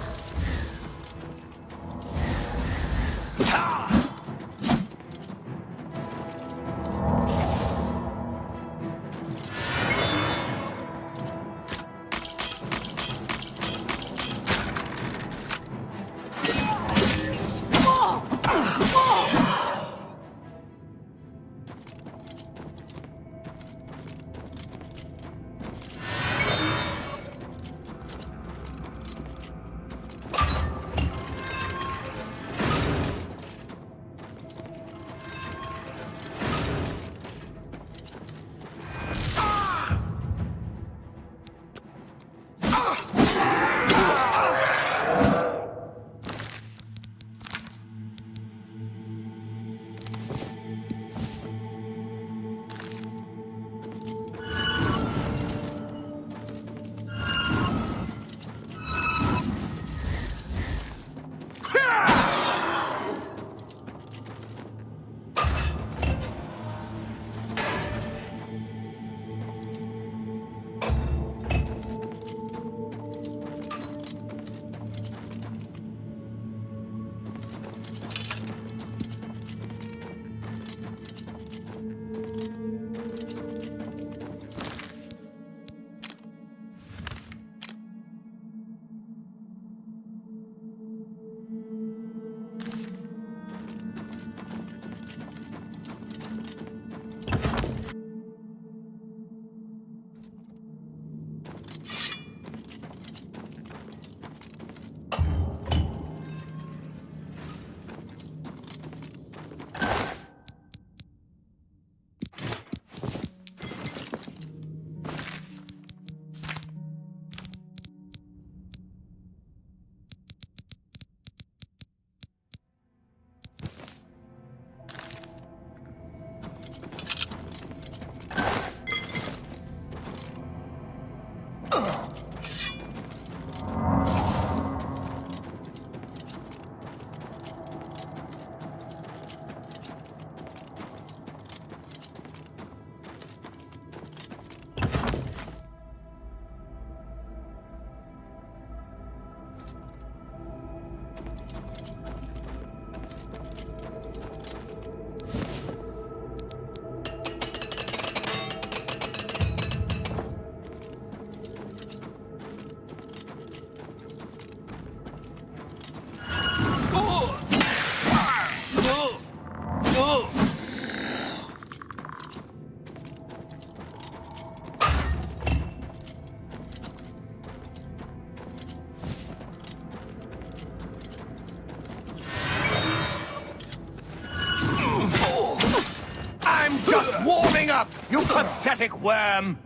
I'm just warming up, you pathetic worm!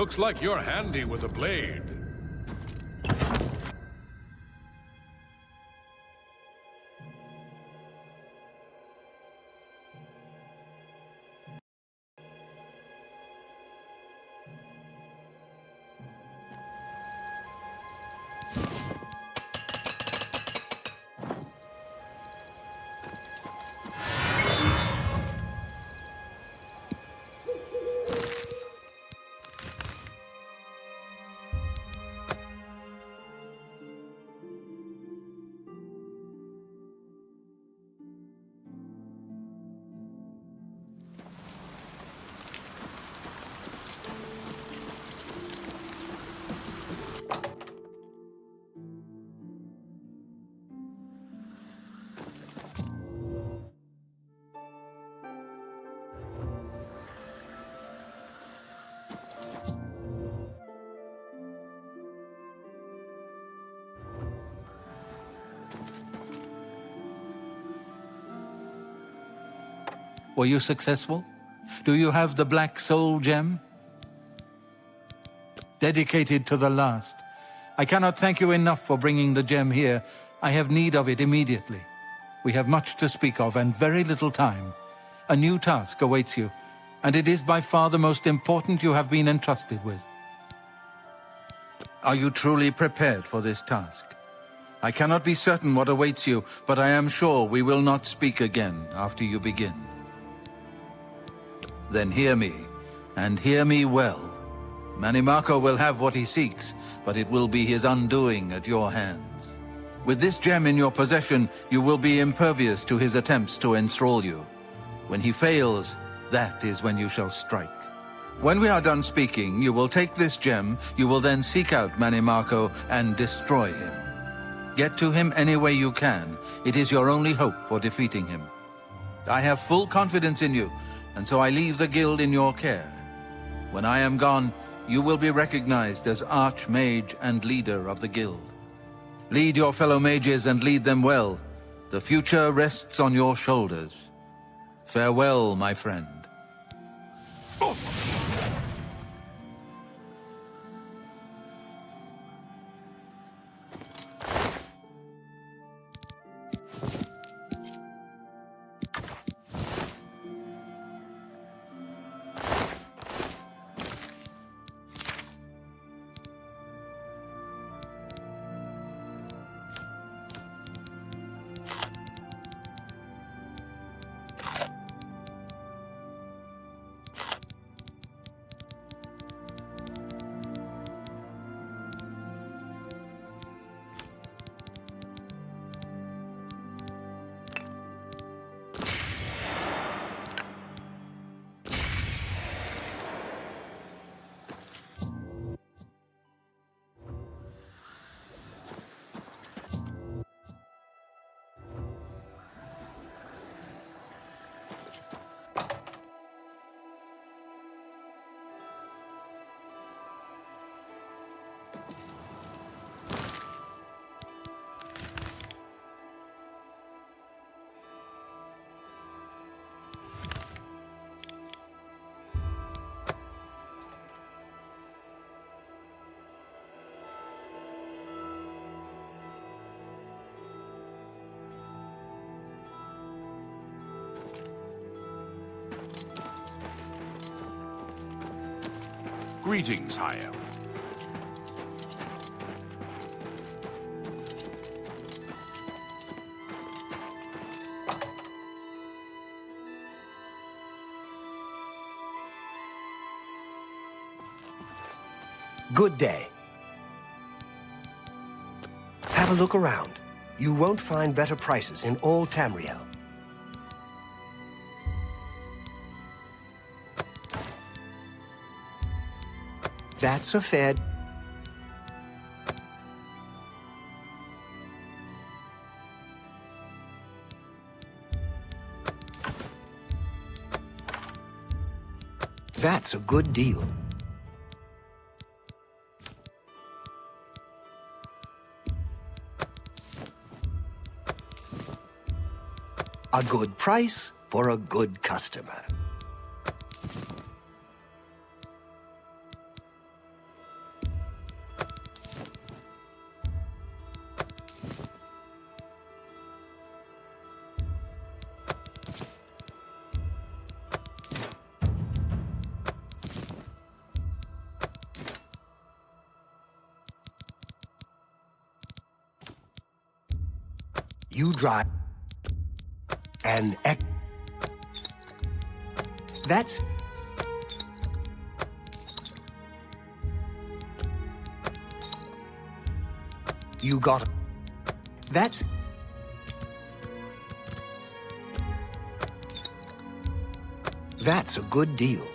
Looks like you're handy with a blade. Were you successful? Do you have the Black Soul Gem? Dedicated to the last. I cannot thank you enough for bringing the gem here. I have need of it immediately. We have much to speak of and very little time. A new task awaits you, and it is by far the most important you have been entrusted with. Are you truly prepared for this task? I cannot be certain what awaits you, but I am sure we will not speak again after you begin. Then hear me, and hear me well. Manimako will have what he seeks, but it will be his undoing at your hands. With this gem in your possession, you will be impervious to his attempts to enthrall you. When he fails, that is when you shall strike. When we are done speaking, you will take this gem, you will then seek out Manimarco and destroy him. Get to him any way you can. It is your only hope for defeating him. I have full confidence in you, and so I leave the guild in your care. When I am gone, you will be recognized as Archmage and leader of the guild. Lead your fellow mages and lead them well. The future rests on your shoulders. Farewell, my friend. Greetings, High Elf. Good day. Have a look around. You won't find better prices in all Tamriel. That's a fair... That's a good deal. A good price for a good customer. You drive an That's... You got... That's... That's a good deal.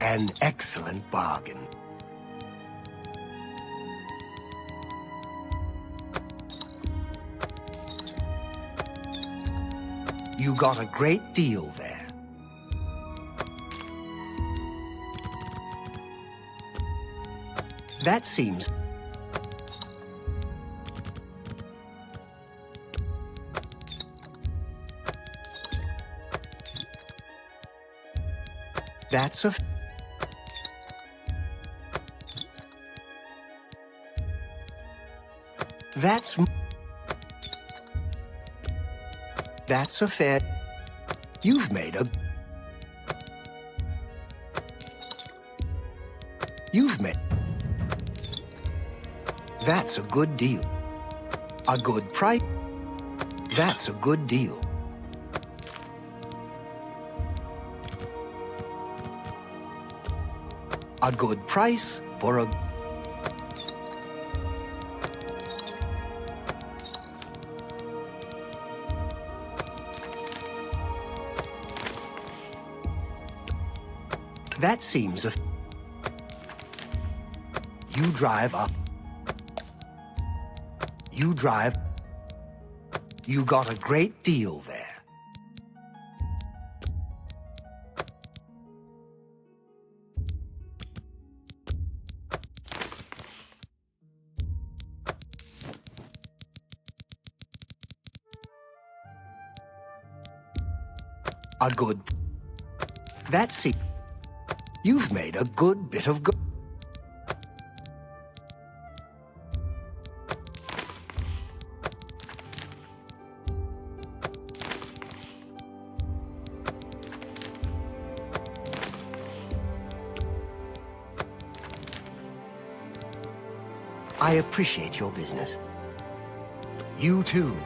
An excellent bargain. You got a great deal there. That seems... That's a... That's a fair... You've made a... You've made... That's a good deal. A good price. That's a good deal. A good price for a... That seems a... You drive up. You drive. You got a great deal there. A good... That's it. You've made a good bit of... I appreciate your business. You too.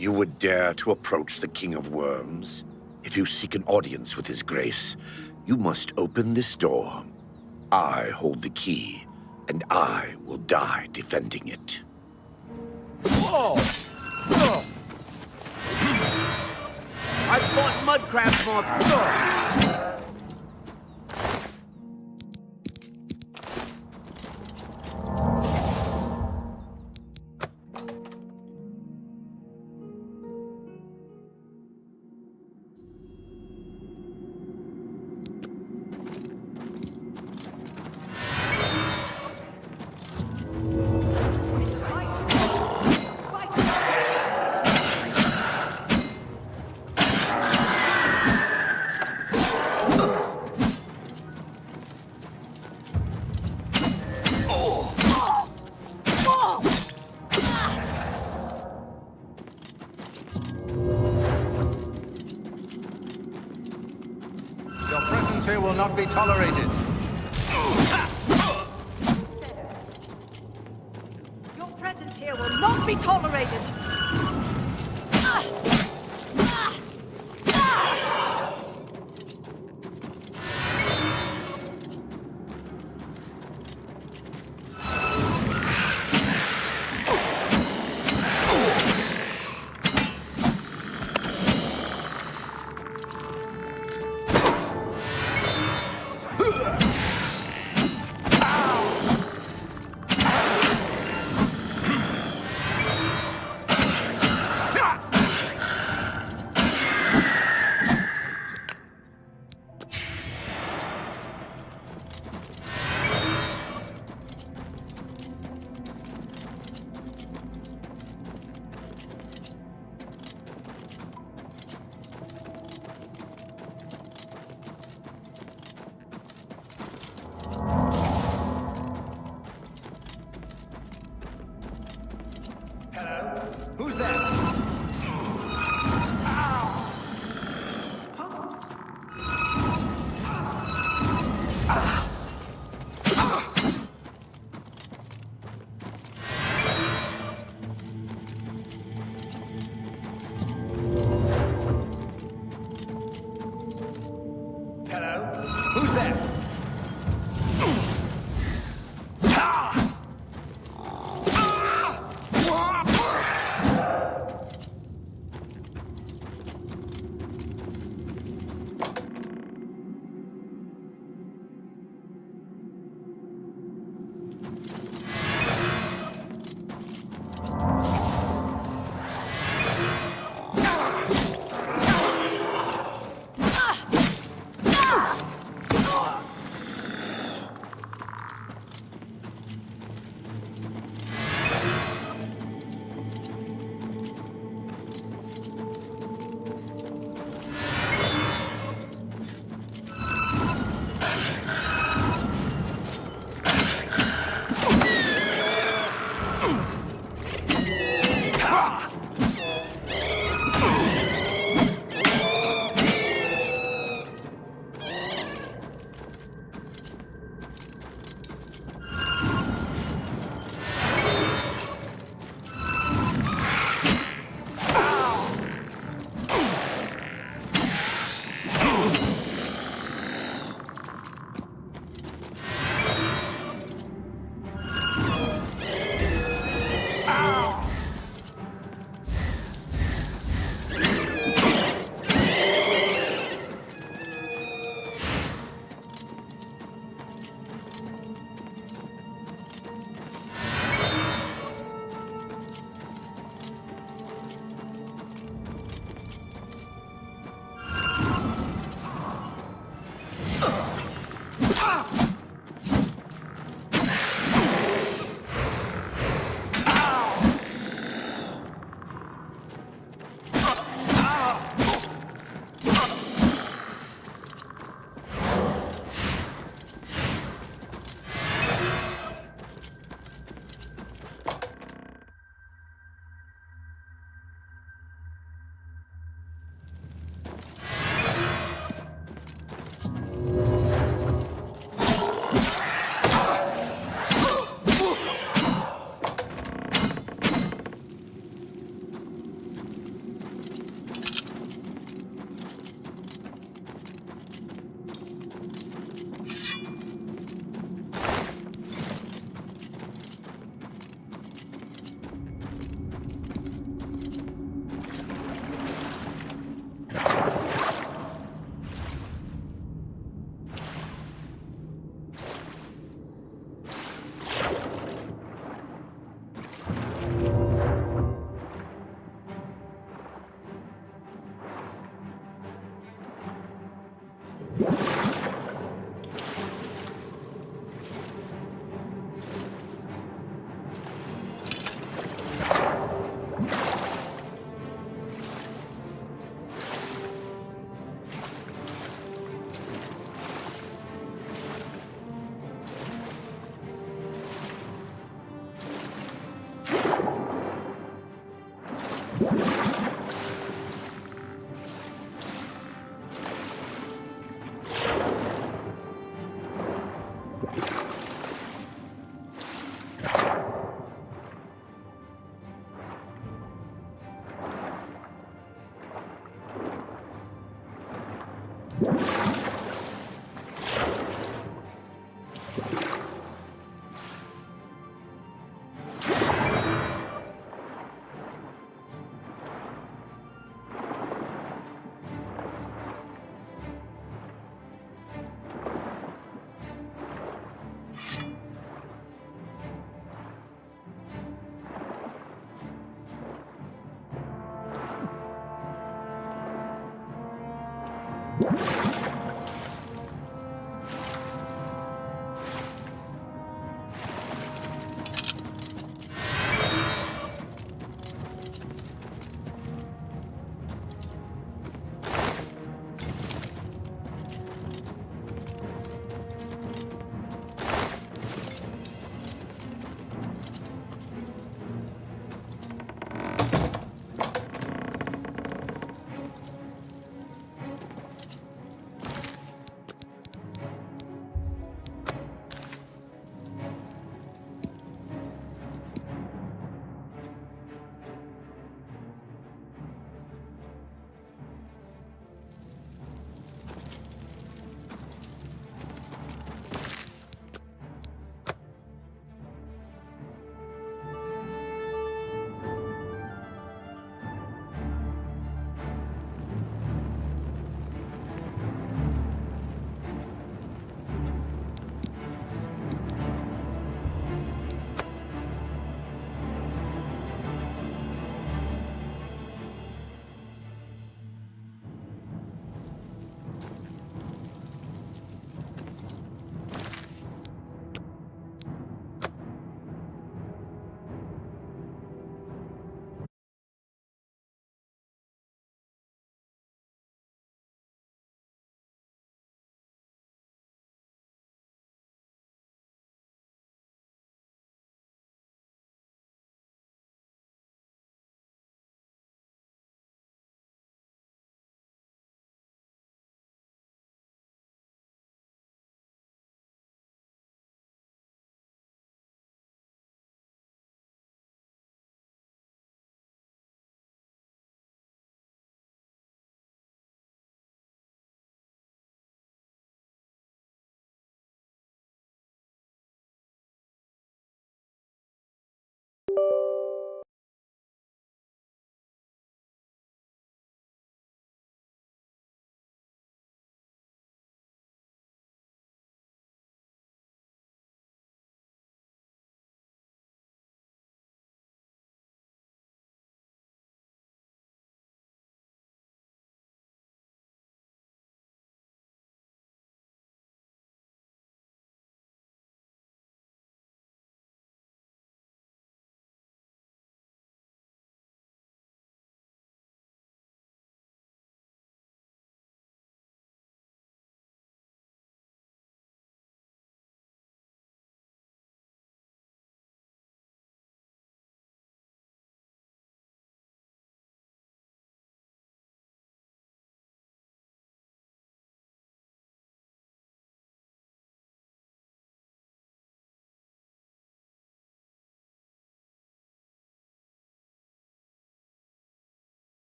You would dare to approach the King of Worms? If you seek an audience with his grace, you must open this door. I hold the key, and I will die defending it. Whoa! Oh. I fought mud crabs more. Will not be tolerated. Your presence here will not be tolerated.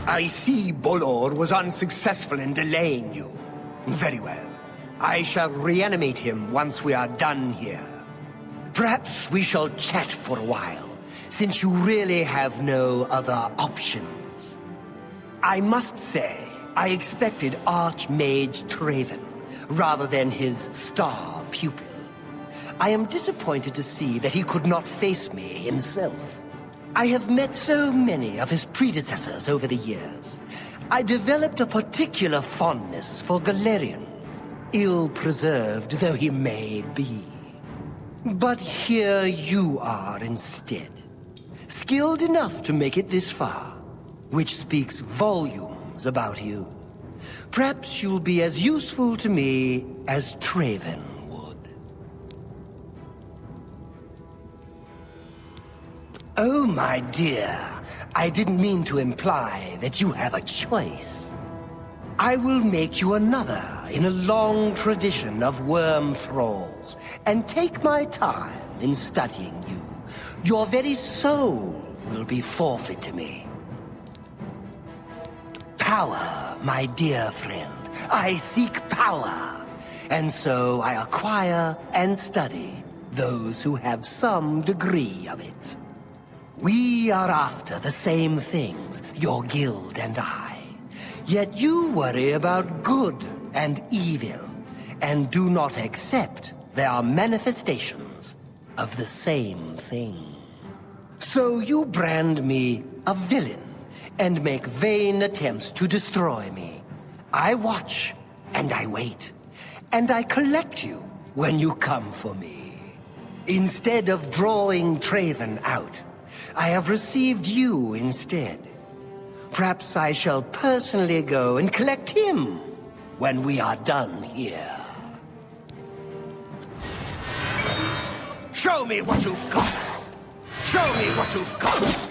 I see Bolor was unsuccessful in delaying you. Very well. I shall reanimate him once we are done here. Perhaps we shall chat for a while, since you really have no other options. I must say, I expected Archmage Traven, rather than his star pupil. I am disappointed to see that he could not face me himself. I have met so many of his predecessors over the years. I developed a particular fondness for Galerian, ill-preserved though he may be. But here you are instead, skilled enough to make it this far, which speaks volumes about you. Perhaps you'll be as useful to me as Traven would. Oh, my dear, I didn't mean to imply that you have a choice. I will make you another in a long tradition of worm thralls, and take my time in studying you. Your very soul will be forfeit to me. Power, my dear friend. I seek power, and so I acquire and study those who have some degree of it. We are after the same things, your guild and I. Yet you worry about good and evil, and do not accept they are manifestations of the same thing. So you brand me a villain, and make vain attempts to destroy me. I watch, and I wait, and I collect you when you come for me. Instead of drawing Traven out, I have received you instead. Perhaps I shall personally go and collect him when we are done here. Show me what you've got! Show me what you've got!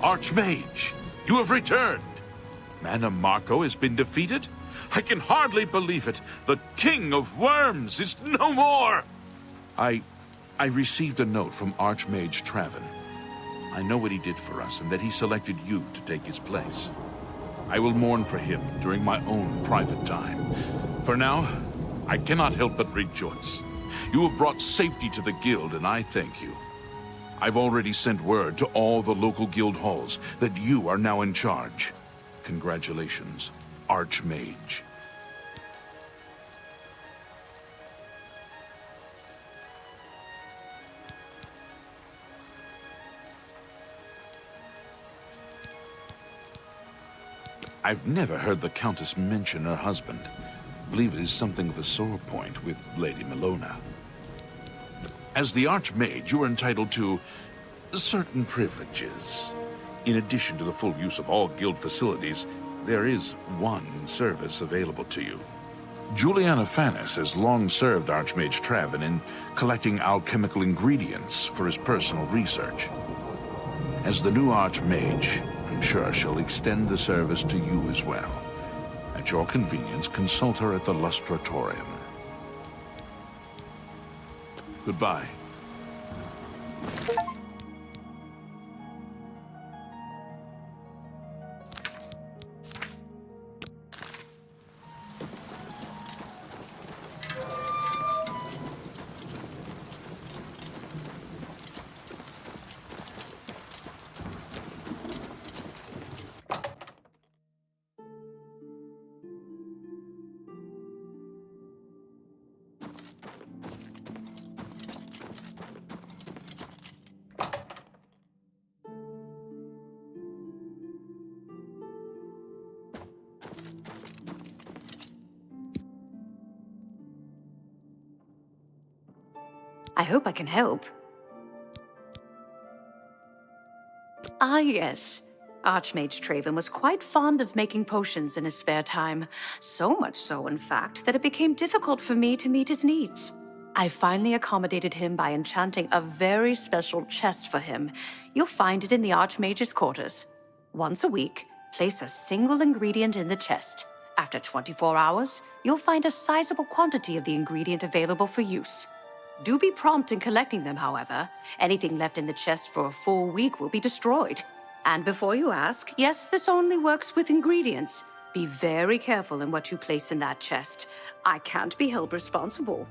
Archmage, you have returned. Mana Marco has been defeated? I can hardly believe it. The King of Worms is no more! I received a note from Archmage Traven. I know what he did for us and that he selected you to take his place. I will mourn for him during my own private time. For now, I cannot help but rejoice. You have brought safety to the guild, and I thank you. I've already sent word to all the local guild halls that you are now in charge. Congratulations, Archmage. I've never heard the Countess mention her husband. I believe it is something of a sore point with Lady Melona. As the Archmage, you are entitled to certain privileges. In addition to the full use of all guild facilities, there is one service available to you. Juliana Fanis has long served Archmage Traven in collecting alchemical ingredients for his personal research. As the new Archmage, I'm sure she'll extend the service to you as well. At your convenience, consult her at the Lustratorium. Goodbye. I hope I can help. Ah, yes. Archmage Traven was quite fond of making potions in his spare time. So much so, in fact, that it became difficult for me to meet his needs. I finally accommodated him by enchanting a very special chest for him. You'll find it in the Archmage's quarters. Once a week, place a single ingredient in the chest. After 24 hours, you'll find a sizable quantity of the ingredient available for use. Do be prompt in collecting them, however. Anything left in the chest for a full week will be destroyed. And before you ask, yes, this only works with ingredients. Be very careful in what you place in that chest. I can't be held responsible.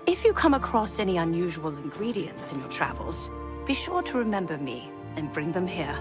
If you come across any unusual ingredients in your travels, be sure to remember me and bring them here.